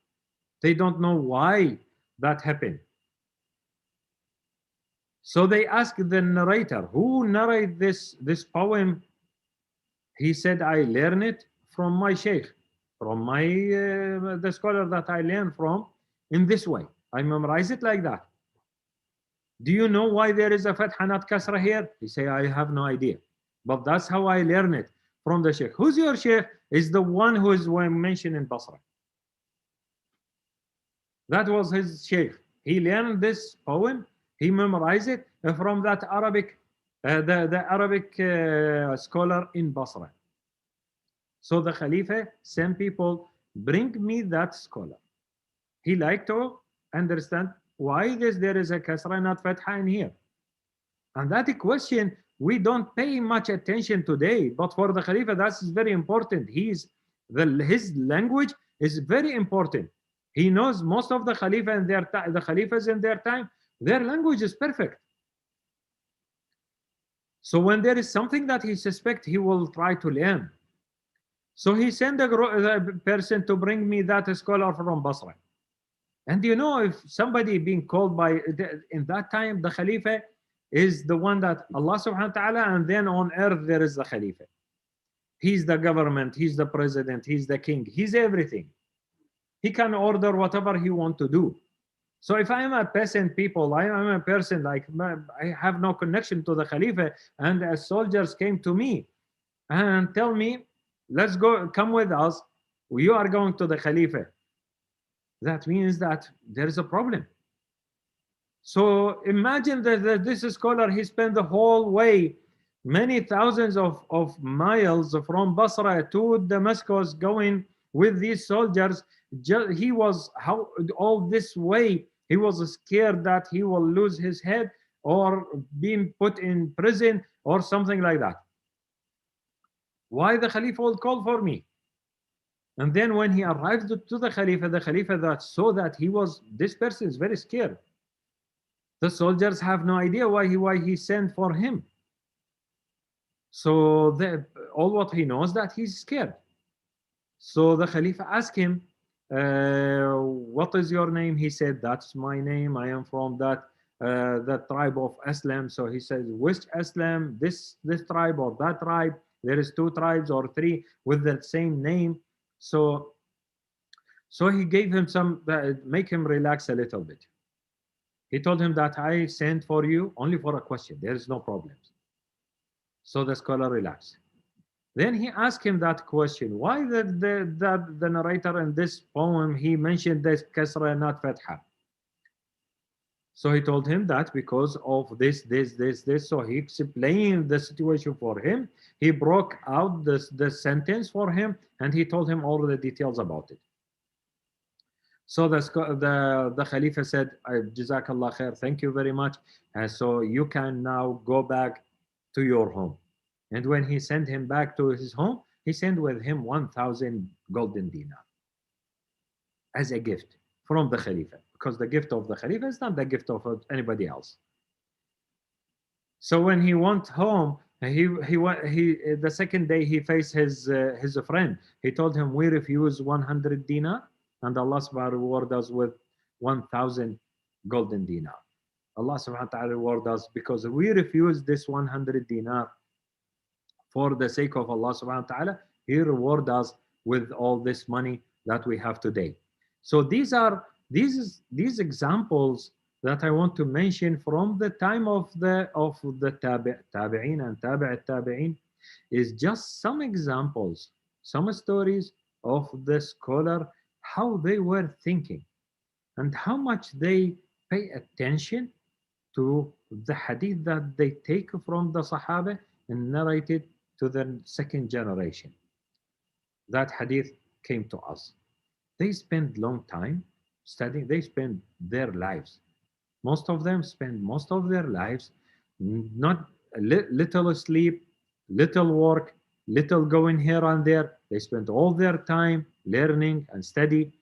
They don't know why that happened. So they asked the narrator, who narrated this poem? He said, I learned it from my Sheikh, from my the scholar that I learned from in this way. I memorize it like that. Do you know why there is a fatha not kasra here? He say, I have no idea. But that's how I learned it from the Sheikh. Who's your Sheikh? Is the one who is mentioned in Basra. That was his Sheikh. He learned this poem. He memorized it from that Arabic, the Arabic scholar in Basra. So the Khalifa sent people, bring me that scholar. He liked to understand why there is a kasra not fatha in here. And that question, we don't pay much attention today, but for the Khalifa, that's very important. His language is very important. He knows most of the Khalifa and the Khalifas in their time, their language is perfect. So when there is something that he suspects, he will try to learn. So he sent a person to bring me that scholar from Basra. And you know, if somebody being called by, in that time, the Khalifa is the one that Allah subhanahu wa ta'ala, and then on earth there is the Khalifa. He's the government, he's the president, he's the king, he's everything. He can order whatever he wants to do. So if I am a peasant people, I am a person like, I have no connection to the Khalifa, and as soldiers came to me and tell me, let's go, come with us. You are going to the Khalifa. That means that there is a problem. So imagine that this scholar, he spent the whole way, many thousands of miles from Basra to Damascus, going with these soldiers. He was, how all this way, he was scared that he will lose his head or being put in prison or something like that. Why the Khalifa will call for me? And then when he arrived to the Khalifa that saw that this person is very scared. The soldiers have no idea why he sent for him. So all what he knows that he's scared. So the Khalifa asked him, what is your name? He said, that's my name. I am from that tribe of Islam. So he says, which Islam? This tribe or that tribe? There is 2 tribes or 3 with the same name. So he gave him some, make him relax a little bit. He told him that I sent for you only for a question. There is no problems. So the scholar relaxed. Then he asked him that question. Why the narrator in this poem, he mentioned this kasra, not fatha? So he told him that because of this. So he explained the situation for him. He broke out the sentence for him, and he told him all the details about it. So the Khalifa said, Jazakallah khair, thank you very much. So you can now go back to your home. And when he sent him back to his home, he sent with him 1,000 golden dinar as a gift from the Khalifa, because the gift of the Khalifa is not the gift of anybody else. So when he went home, the second day he faced his friend. He told him, we refuse 100 dinar, and Allah subhanahu wa ta'ala reward us with 1,000 golden dinar. Allah subhanahu wa ta'ala reward us because we refuse this 100 dinar for the sake of Allah subhanahu wa ta'ala. He reward us with all this money that we have today. So these examples that I want to mention from the time of the Tabi'een and Tabi'een is just some examples, some stories of the scholar, how they were thinking and how much they pay attention to the hadith that they take from the Sahaba and narrate it to the second generation. That hadith came to us. They spend long time studying. They spend their lives. Most of them spend most of their lives, not little sleep, little work, little going here and there. They spend all their time learning and study.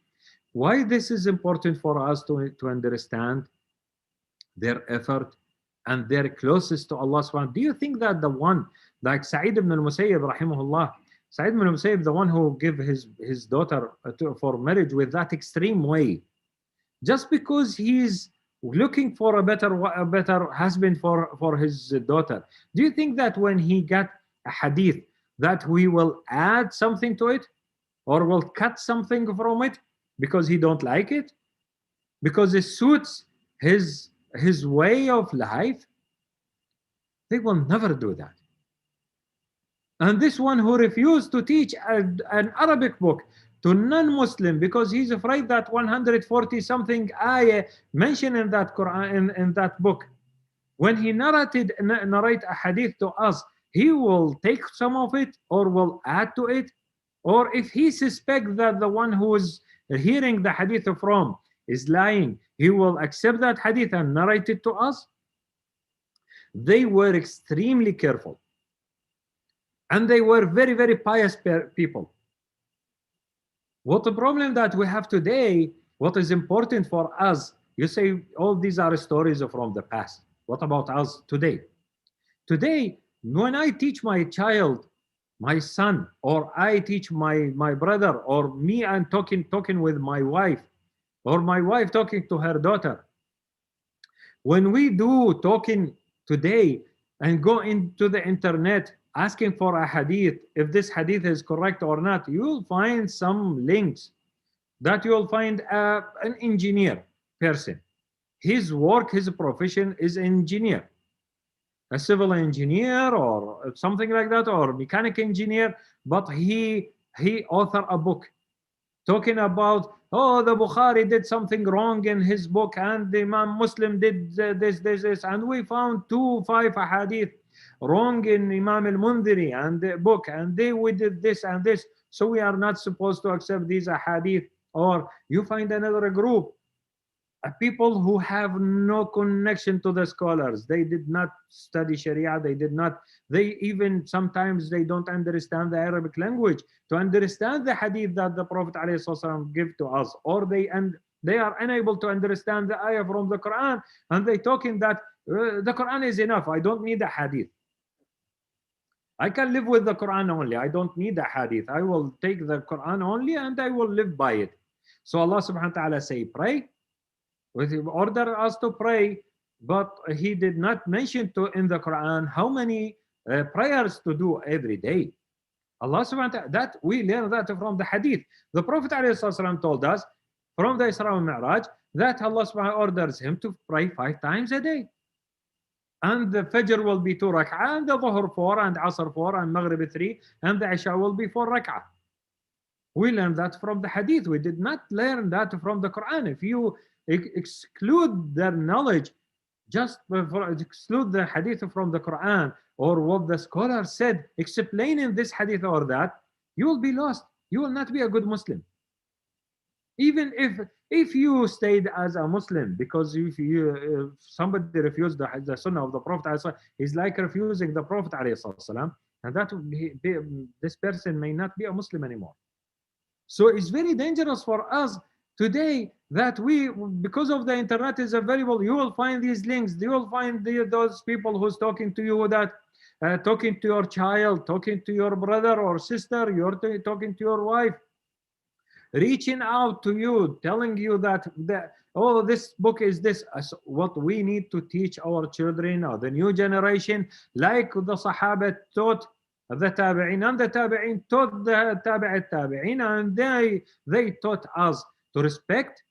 Why this is important for us to understand their effort and their closest to Allah subhanahu. Do you think that the one like Sa'id ibn al-Musayyib rahimahullah, Sa'id ibn al-Musayyib, the one who gave his daughter for marriage with that extreme way, just because he's looking for a better husband for his daughter, do you think that when he got a hadith that we will add something to it or will cut something from it because he don't like it, because it suits his way of life? They will never do that. And this one who refused to teach an Arabic book to non-Muslim because he's afraid that 140 something ayah mentioned in that Quran, in that book, when he narrate a hadith to us, he will take some of it or will add to it. Or if he suspects that the one who is hearing the hadith from is lying, he will accept that hadith and narrate it to us. They were extremely careful. And they were very, very pious people. What the problem that we have today, what is important for us, you say all these are stories from the past. What about us today? Today, when I teach my child, my son, or I teach my brother, or me and talking with my wife, or my wife talking to her daughter, when we do talking today and go into the internet asking for a hadith, if this hadith is correct or not, you will find some links that you will find an engineer person. His work, his profession is engineer. a civil engineer or something like that, or mechanic engineer, but he authored a book talking about, oh, the Bukhari did something wrong in his book, and the Imam Muslim did this, and we found 5 hadith wrong in Imam al-Mundhiri and the book, and we did this and this, so we are not supposed to accept these hadith. Or you find another group, people who have no connection to the scholars. They did not study Sharia. They even sometimes they don't understand the Arabic language to understand the hadith that the Prophet ﷺ give to us, or they are unable to understand the ayah from the Quran, and they talking that the Quran is enough. I don't need a hadith. I can live with the Quran only. I don't need a hadith. I will take the Quran only and I will live by it. So Allah subhanahu wa ta'ala say, pray. He ordered us to pray, but he did not mention in the Quran how many prayers to do every day. Allah subhanahu wa ta'ala, that we learn that from the hadith. The Prophet ﷺ told us from the Isra and Mi'raj that Allah subhanahu wa ta'ala orders him to pray 5 times a day. And the Fajr will be 2 rak'ah, and the Dhuhr 4, and Asr 4, and Maghrib 3, and the Isha will be 4 rak'ah. We learned that from the hadith. We did not learn that from the Quran. If you exclude their knowledge, just exclude the hadith from the Quran or what the scholar said explaining this hadith or that, you will be lost. You will not be a good Muslim. Even if you stayed as a Muslim, because if somebody refused the Sunnah of the Prophet, is like refusing the Prophet ﷺ, and that would be, this person may not be a Muslim anymore. So it's very dangerous for us today that because of the internet is available, you will find these links. You will find those people who's talking to you that talking to your child, talking to your brother or sister, you're talking to your wife, reaching out to you, telling you that oh, this book is this. What we need to teach our children or the new generation, like the Sahaba taught the Tabi'een, and the Tabi'een taught the Tabi'een, and they taught us to respect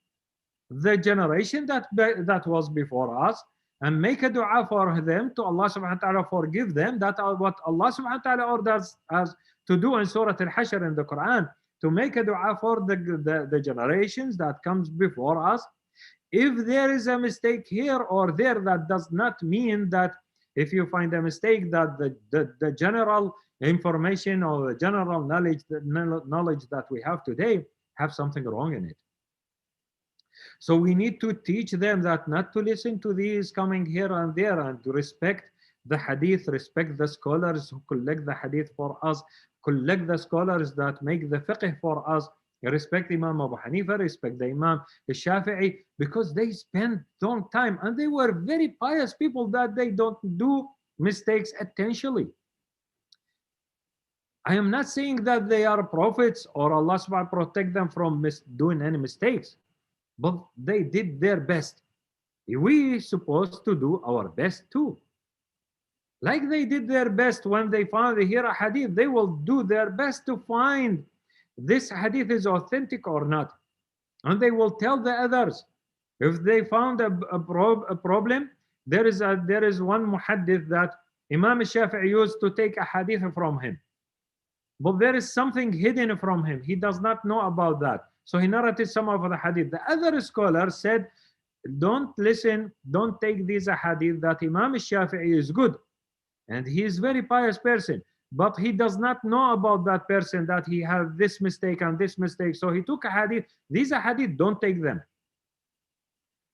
the generation that was before us and make a dua for them to Allah subhanahu wa ta'ala forgive them. That what Allah subhanahu wa ta'ala orders us to do in Surah Al-Hashr in the Quran, to make a dua for the generations that comes before us. If there is a mistake here or there, that does not mean that if you find a mistake that the general information or the general knowledge that we have today have something wrong in it. So we need to teach them that not to listen to these coming here and there, and to respect the hadith, respect the scholars who collect the hadith for us, collect the scholars that make the fiqh for us, respect Imam Abu Hanifa, respect the Imam Shafi'i, because they spent long time and they were very pious people that they don't do mistakes intentionally. I am not saying that they are prophets or Allah subhanahu wa ta'ala protect them from doing any mistakes, but they did their best. We supposed to do our best too. Like they did their best when they found here a hadith, they will do their best to find this hadith is authentic or not. And they will tell the others. If they found a problem, there is one muhaddith that Imam Shafi'i used to take a hadith from him. But there is something hidden from him. He does not know about that. So he narrated some of the hadith. The other scholars said, don't listen, don't take these hadith that Imam Shafi'i is good. And he is very pious person. But he does not know about that person that he has this mistake and this mistake. So he took a hadith. These hadith, don't take them.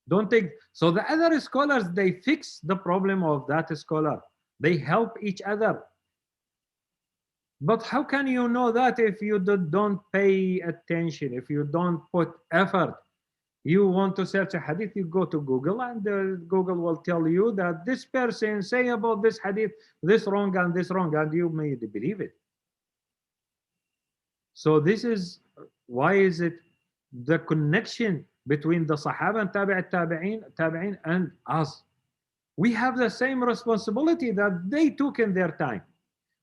Don't take. So the other scholars, they fix the problem of that scholar. They help each other. But how can you know that if you don't pay attention, if you don't put effort? You want to search a hadith, you go to Google, and Google will tell you that this person say about this hadith, this wrong, and you may believe it. So this is, why is it the connection between the Sahaba and Tabi'een and us? We have the same responsibility that they took in their time.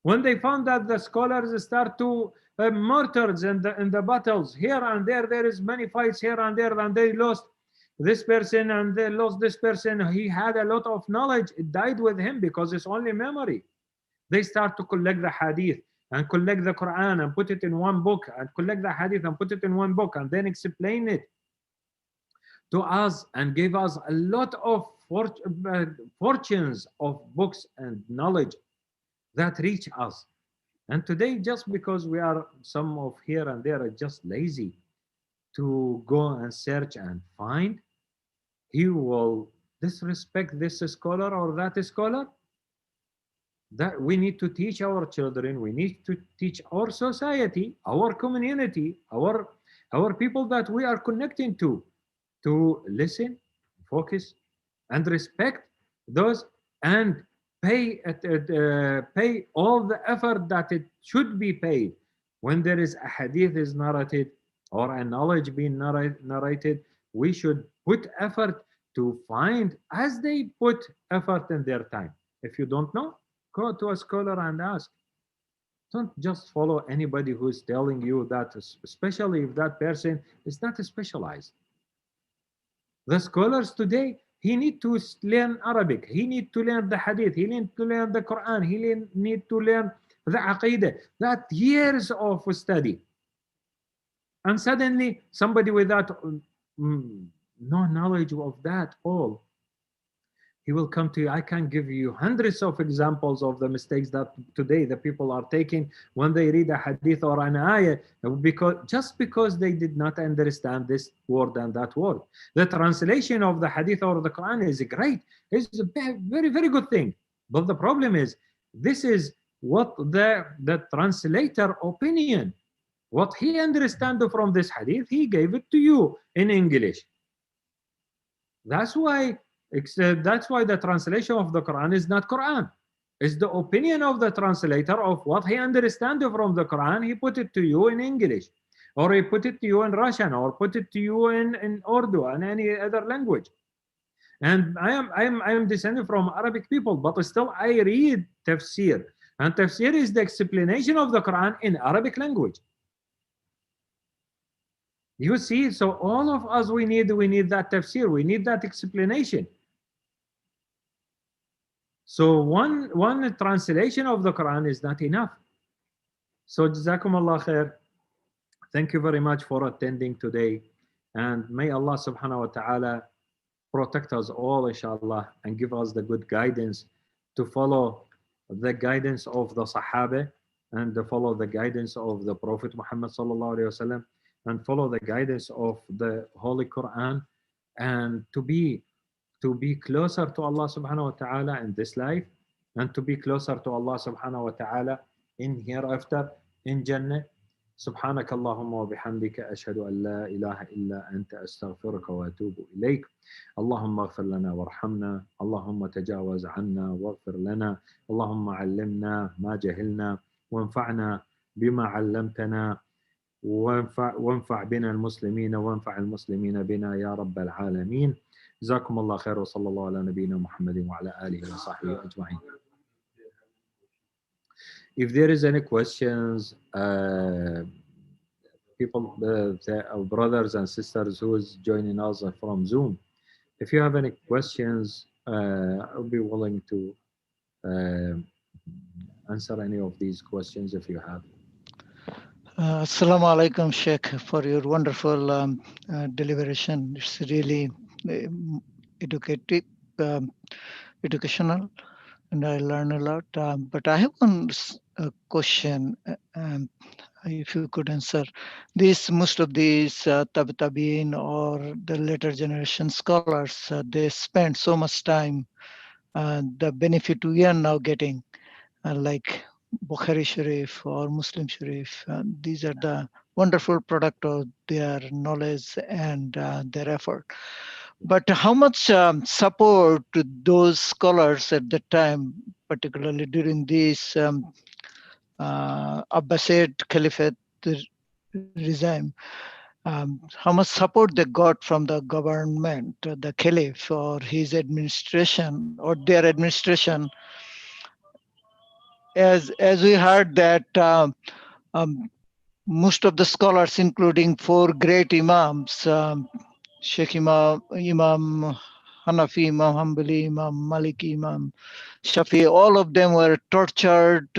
When they found that the scholars start to martyrs in the battles here and there is many fights here and there, and they lost. this person and they lost this person. He had a lot of knowledge. It died with him because it's only memory. They start to collect the hadith and collect the Quran and put it in one book and collect the hadith and put it in one book and then explain it to us and give us a lot of fortunes of books and knowledge that reach us. And today, just because we are some of here and there are just lazy to go and search and find, he will disrespect this scholar or that scholar. That we need to teach our children, we need to teach our society, our community, our people that we are connecting to listen, focus, and respect those, and pay all the effort that it should be paid when there is a hadith is narrated or a knowledge being narrated. We should put effort to find as they put effort in their time. If you don't know, go to a scholar and ask. Don't just follow anybody who's telling you that, especially if that person is not specialized. The scholars today, he need to learn Arabic, he need to learn the hadith, he need to learn the Quran, he need to learn the aqidah. That years of study. And suddenly somebody without no knowledge of that all, he will come to you. I can give you hundreds of examples of the mistakes that today the people are taking when they read a hadith or an ayah, just because they did not understand this word and that word. The translation of the hadith or the Quran is great. It's a very, very good thing. But the problem is, this is what the translator opinion, what he understand from this hadith, he gave it to you in English. That's why the translation of the Quran is not Quran. It's the opinion of the translator of what he understands from the Quran. He put it to you in English, or he put it to you in Russian, or put it to you in Urdu and any other language. And I am descended from Arabic people, but still I read tafsir. And tafsir is the explanation of the Quran in Arabic language. You see, so all of us, we need that tafsir, we need that explanation. So one translation of the Quran is not enough. So Jazakumullah khair. Thank you very much for attending today. And may Allah subhanahu wa ta'ala protect us all, inshallah, and give us the good guidance to follow the guidance of the Sahaba and to follow the guidance of the Prophet Muhammad sallallahu alaihi wasallam, and follow the guidance of the Holy Quran, and to be closer to Allah subhanahu wa ta'ala in this life, and to be closer to Allah subhanahu wa ta'ala in hereafter in Jannah. سبحانك اللهم وبحمدك أشهد أن لا إله إلا أنت أستغفرك وأتوب إليك. اللهم اغفر لنا وارحمنا، اللهم تجاوز عنا واغفر لنا، اللهم علمنا ما جهلنا وانفعنا بما علمتنا، وانفع بنا المسلمين وانفع المسلمين بنا يا رب العالمين. جزاكم الله خير وصلى الله على نبينا محمد وعلى آله وصحبه أجمعين. If there is any questions, people, our brothers and sisters who is joining us from Zoom, if you have any questions, I'll be willing to answer any of these questions if you have. Assalamu alaikum, Sheikh, for your wonderful deliberation. It's really educational, and I learn a lot. But I have one question, if you could answer. Most of these Tabi'een or the later generation scholars, they spend so much time. The benefit we are now getting, like Bukhari Sharif or Muslim Sharif, these are the wonderful product of their knowledge and their effort. But how much support to those scholars at the time, particularly during this Abbasid Caliphate regime, how much support they got from the government, the Caliph or his administration or their administration? As we heard that most of the scholars, including 4 great imams, Sheikh Imam Hanafi, Imam Hanbali, Imam Maliki, Imam Shafi, all of them were tortured,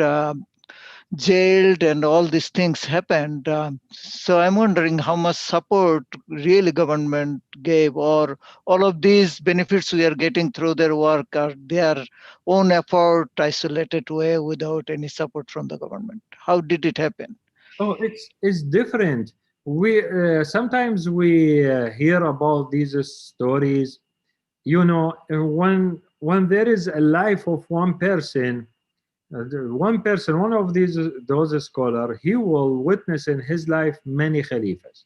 jailed, and all these things happened. So I'm wondering how much support really government gave, or all of these benefits we are getting through their work are their own effort, isolated way, without any support from the government. How did it happen? Oh, it's different. We sometimes we hear about these stories. You know, when there is a life of one person, one person, one of those scholar, he will witness in his life many chalifas.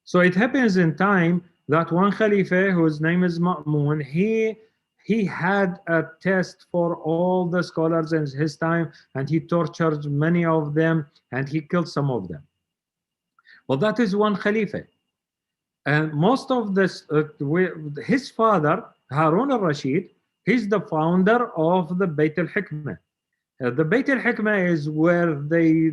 So it happens in time that one Khalifa, whose name is Ma'mun, he had a test for all the scholars in his time, and he tortured many of them, and he killed some of them. Well, that is one Khalifa. And most of this, his father, Harun al-Rashid, he's the founder of the Bayt al-Hikmah. The Bayt al-Hikmah is where they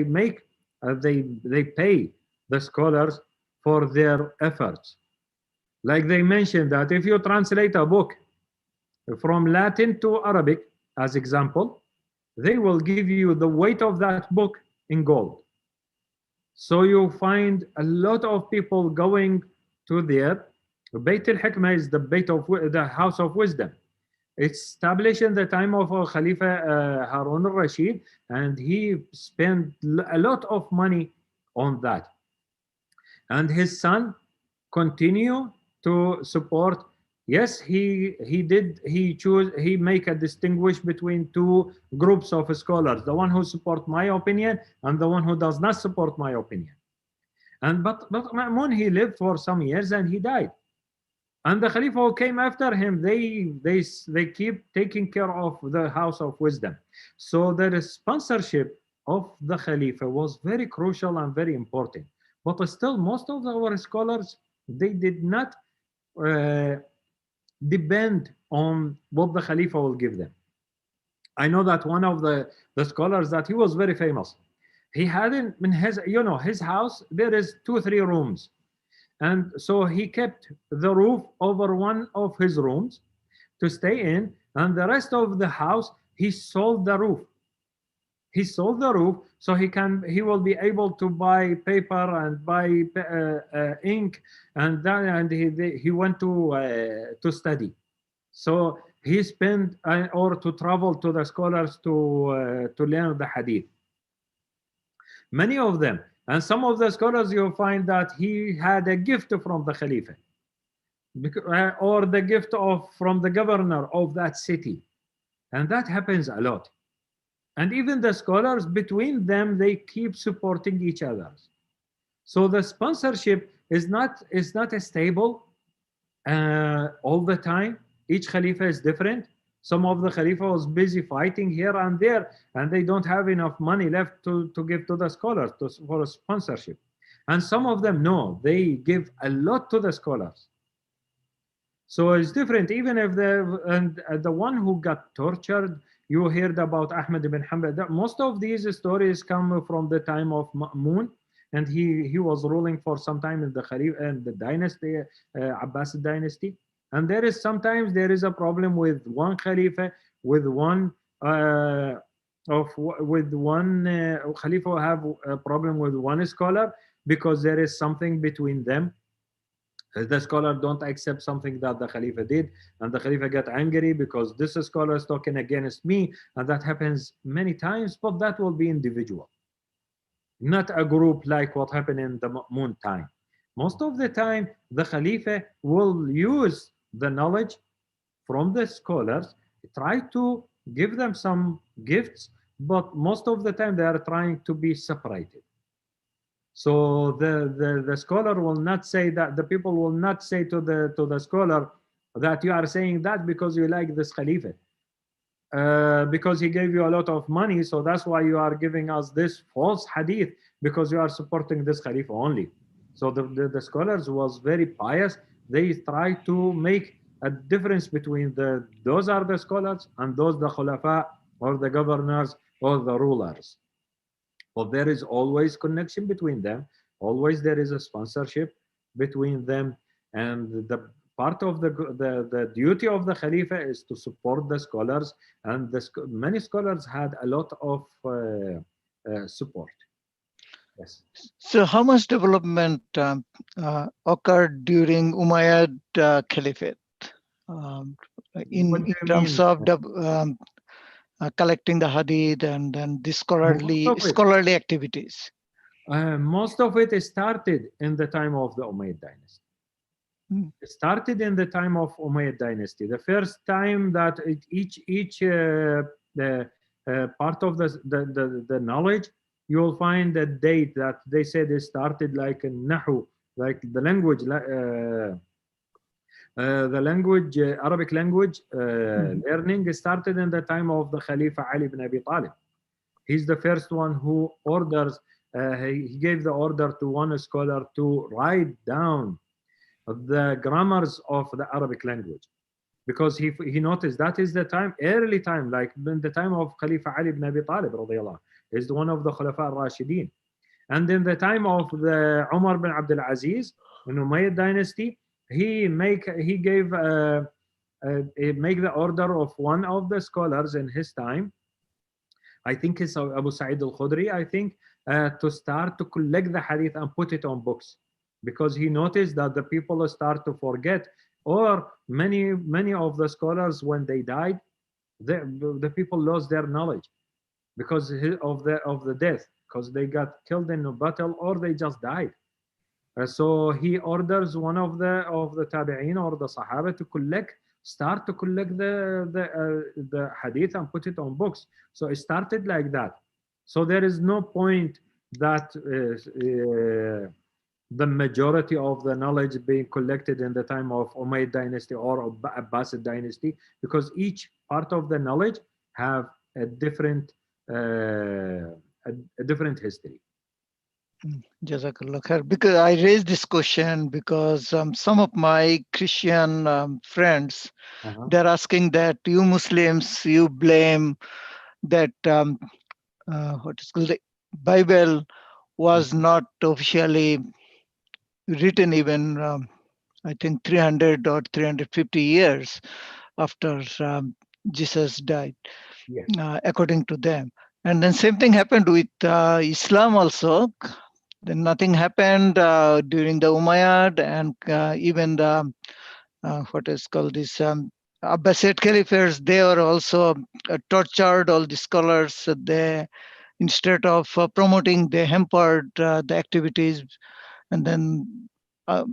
make, they pay the scholars for their efforts. Like they mentioned that if you translate a book from Latin to Arabic, as example, they will give you the weight of that book in gold. So you find a lot of people going to there. Bayt al-Hikmah is the house of wisdom. It's established in the time of Khalifa Harun al-Rashid, and he spent a lot of money on that. And his son continue to support. Yes, he make a distinguish between two groups of scholars, the one who support my opinion and the one who does not support my opinion. And but Ma'mun, he lived for some years and he died. And the Khalifa who came after him, they keep taking care of the house of wisdom. So the sponsorship of the Khalifa was very crucial and very important. But still, most of our scholars, they did not depend on what the Khalifa will give them. I know that one of the scholars, that he was very famous. He had in his, his house, there is 2-3 rooms. And so he kept the roof over one of his rooms to stay in, and the rest of the house, he sold the roof. He sold the roof so he will be able to buy paper and buy ink, and he went to study. So he spent or to travel to the scholars to learn the hadith. Many of them, and some of the scholars, you'll find that he had a gift from the Khalifa, or the gift from the governor of that city, and that happens a lot. And even the scholars between them, they keep supporting each other. So the sponsorship is not stable all the time. Each Khalifa is different. Some of the Khalifa was busy fighting here and there, and they don't have enough money left to give to the scholars for a sponsorship. And some of them, no, they give a lot to the scholars. So it's different. Even if the one who got tortured, you heard about Ahmad ibn Hanbal. Most of these stories come from the time of Ma'mun, and he was ruling for some time in the Khalifa and the dynasty, Abbasid dynasty. And sometimes there is a problem with one Khalifa, with one Khalifa have a problem with one scholar because there is something between them. The scholar don't accept something that the Khalifa did, and the Khalifa get angry because this scholar is talking against me, and that happens many times, but that will be individual, not a group like what happened in the Ma'mun time. Most of the time, the Khalifa will use the knowledge from the scholars, try to give them some gifts, but most of the time they are trying to be separated. So the scholar will not say that, the people will not say to the scholar that you are saying that because you like this Khalifa, because he gave you a lot of money, so that's why you are giving us this false hadith, because you are supporting this Khalifa only. So the scholars was very pious. They try to make a difference between those are the scholars and those the khulafa or the governors or the rulers. But there is always connection between them. Always there is a sponsorship. between them. And the part of the duty of the Khalifa is to support the scholars, and many scholars had a lot of support. Yes. So how much development occurred during Umayyad Caliphate um, What in do you terms mean? of collecting the hadith and then the Most scholarly activities? most of it started in the time of the Umayyad dynasty. Hmm. It started in the time of Umayyad dynasty. The first time that each the part of the knowledge, you will find a date that they said it started like in Nahu, like the language, Arabic language learning started in the time of the Khalifa Ali ibn Abi Talib. He's the first one who orders, he gave the order to one scholar to write down the grammars of the Arabic language, because he noticed that is the time, early time, like in the time of Khalifa Ali ibn Abi Talib radiallahu, is one of the Khulafa al-Rashidin. And in the time of the Umar bin Abdul Aziz in Umayyad dynasty, he gave make the order of one of the scholars in his time, I think it's Abu Sa'id al-Khudri, I think, to start to collect the hadith and put it on books, because he noticed that the people start to forget, or many of the scholars, when they died, the people lost their knowledge because of the death, because they got killed in a battle or they just died. So he orders one of the Tabi'een or the Sahaba to start to collect the hadith and put it on books. So it started like that. So there is no point that the majority of the knowledge being collected in the time of Umayyad dynasty or Abbasid dynasty, because each part of the knowledge have a different history. Jazakallah khair. Because I raised this question because some of my Christian friends, they're asking that you Muslims, you blame that what is called the Bible was not officially written even I think 300 or 350 years after Jesus died, Yes. according to them. And then same thing happened with Islam also. Then nothing happened during the Umayyad, and even the what is called this Abbasid caliphates. They were also tortured. All the scholars, they instead of promoting, they hampered the activities, and then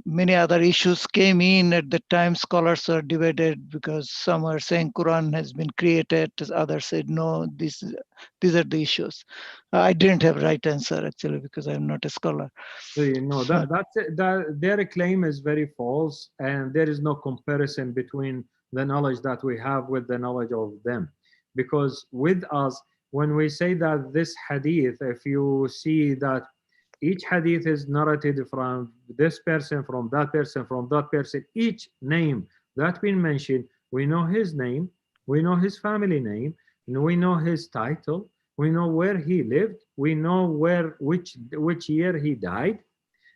many other issues came in at the time. Scholars are divided because some are saying Quran has been created, others said no, these are the issues. I didn't have right answer actually because I'm not a scholar. So you know that their claim is very false, and there is no comparison between the knowledge that we have with the knowledge of them. Because with us, when we say that this hadith, if you see that each hadith is narrated from this person, from that person, from that person, each name that been mentioned, we know his name, we know his family name, and we know his title, we know where he lived, we know which year he died,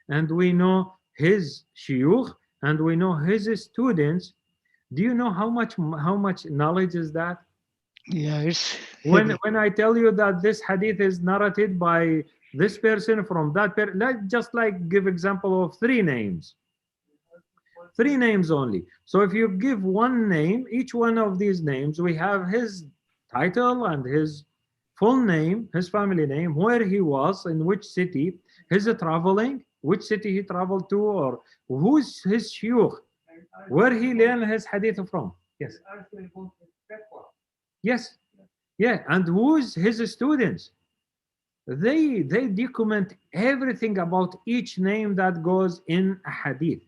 and we know his shuyukh, and we know his students. Do you know how much knowledge is that? Yeah, it's when I tell you that this hadith is narrated by this person from that person, let's just like give example of three names only. So if you give one name, each one of these names, we have his title and his full name, his family name, where he was, in which city, his traveling, which city he traveled to, or who's his shuyukh, where he learned his hadith from. Yes. Yes. Yeah, and who's his students? They document everything about each name that goes in a hadith.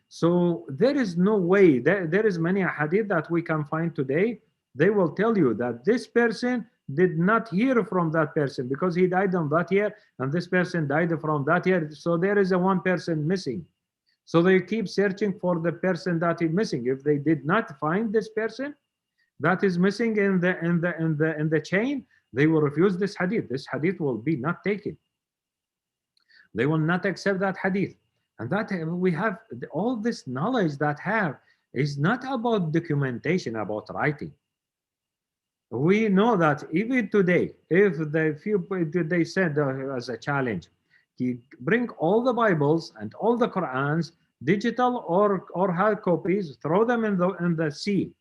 So there is no way, there is many hadith that we can find today. They will tell you that this person did not hear from that person because he died on that year, and this person died from that year. So there is a one person missing. So they keep searching for the person that is missing. If they did not find this person that is missing in the chain, they will refuse this hadith. This hadith will be not taken. They will not accept that hadith. And that we have all this knowledge that have is not about documentation, about writing. We know that even today, if they said as a challenge, you bring all the Bibles and all the Qurans, digital or hard copies, throw them in the sea.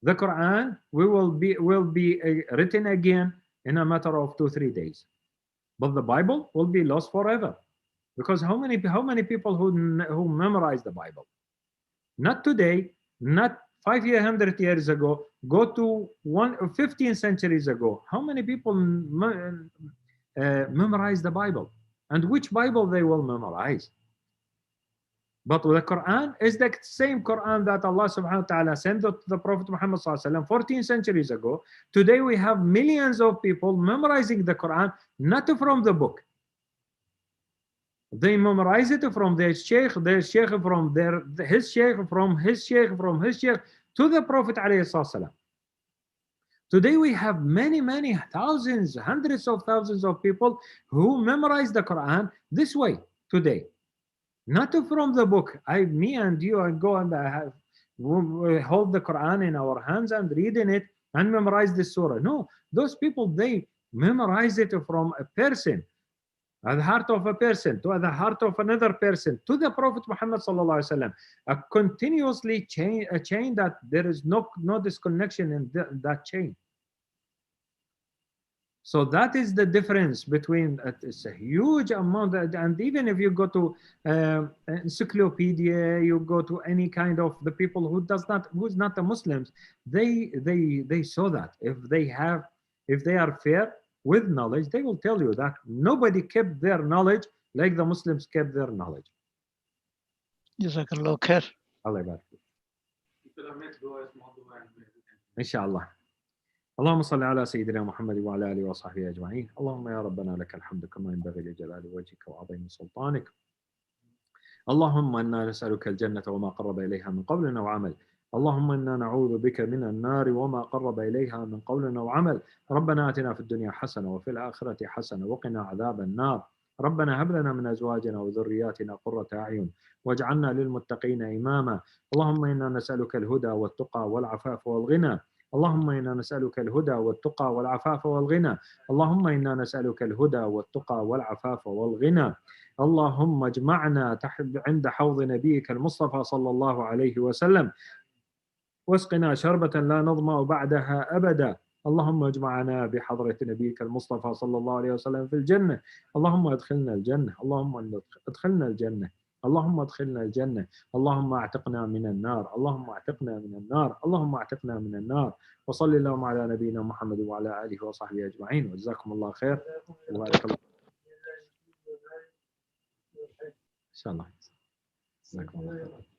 The Quran will be written again in a matter of 2-3 days, but the Bible will be lost forever. Because how many people who memorize the Bible? Not today, not 500 years ago. Go to 15 centuries ago. How many people memorize the Bible? And which Bible they will memorize? But the Quran is the same Quran that Allah subhanahu wa ta'ala sent to the Prophet Muhammad sallallahu alaihi wasallam 14 centuries ago. Today we have millions of people memorizing the Quran, not from the book. They memorize it from their sheikh from his sheikh, from his sheikh, from his sheikh to the Prophet alayhi salam. Today we have many thousands, hundreds of thousands of people who memorize the Quran this way today. Not from the book. Me and you go and hold the Quran in our hands and reading it and memorize the surah. No, those people, they memorize it from a person, at the heart of a person, to the heart of another person, to the Prophet Muhammad sallallahu alaihi wasallam. A continuously a chain that there is no disconnection in that chain. So that is the difference between it's a huge amount, and even if you go to encyclopedia, you go to any kind of the people who's not the Muslims, they saw that if they are fair with knowledge, they will tell you that nobody kept their knowledge like the Muslims kept their knowledge. Jazakallah khair. Allah barak. Inshallah. اللهم صل على سيدنا محمد وعلى آله وصحبه أجمعين. اللهم يا ربنا لك الحمد كما ينبغي لجلال وجهك وعظيم سلطانك. اللهم إنا نسألك الجنة وما قرب إليها من قول أو عمل. اللهم إنا نعوذ بك من النار وما قرب إليها من قول أو عمل. ربنا آتنا في الدنيا حسنة وفي الآخرة حسنة وقنا عذاب النار. ربنا هب لنا من أزواجنا وذرياتنا قرة أعين واجعلنا للمتقين إماما. اللهم إنا نسألك الهدى والتقى والعفاف والغنى. اللهم إنا نسألك الهدى والتقى والعفاف والغنى. اللهم إنا نسألك الهدى والتقى والعفاف والغنى. اللهم اجمعنا عند حوض نبيك المصطفى صلى الله عليه وسلم واسقنا شربة لا نظمأ بعدها أبدا. اللهم اجمعنا بحضرة نبيك المصطفى صلى الله عليه وسلم في الجنة. اللهم ادخلنا الجنة. اللهم ادخلنا الجنة. اللهم ادخلنا الجنة. اللهم اعتقنا من النار. اللهم اعتقنا من النار. اللهم اعتقنا من النار. وصلى اللهم على نبينا محمد وعلى آله وصحبه أجمعين. وجزاكم الله خير. وبارك الله. إن شاء الله. جزاكم الله خير.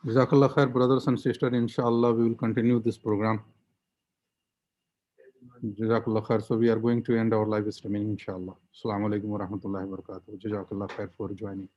Jazakallah khair, brothers and sisters. Inshallah, we will continue this program. Jazakallah khair. So we are going to end our live streaming, inshallah. Assalamu alaikum wa rahmatullahi wa barakatuh. Jazakallah khair for joining.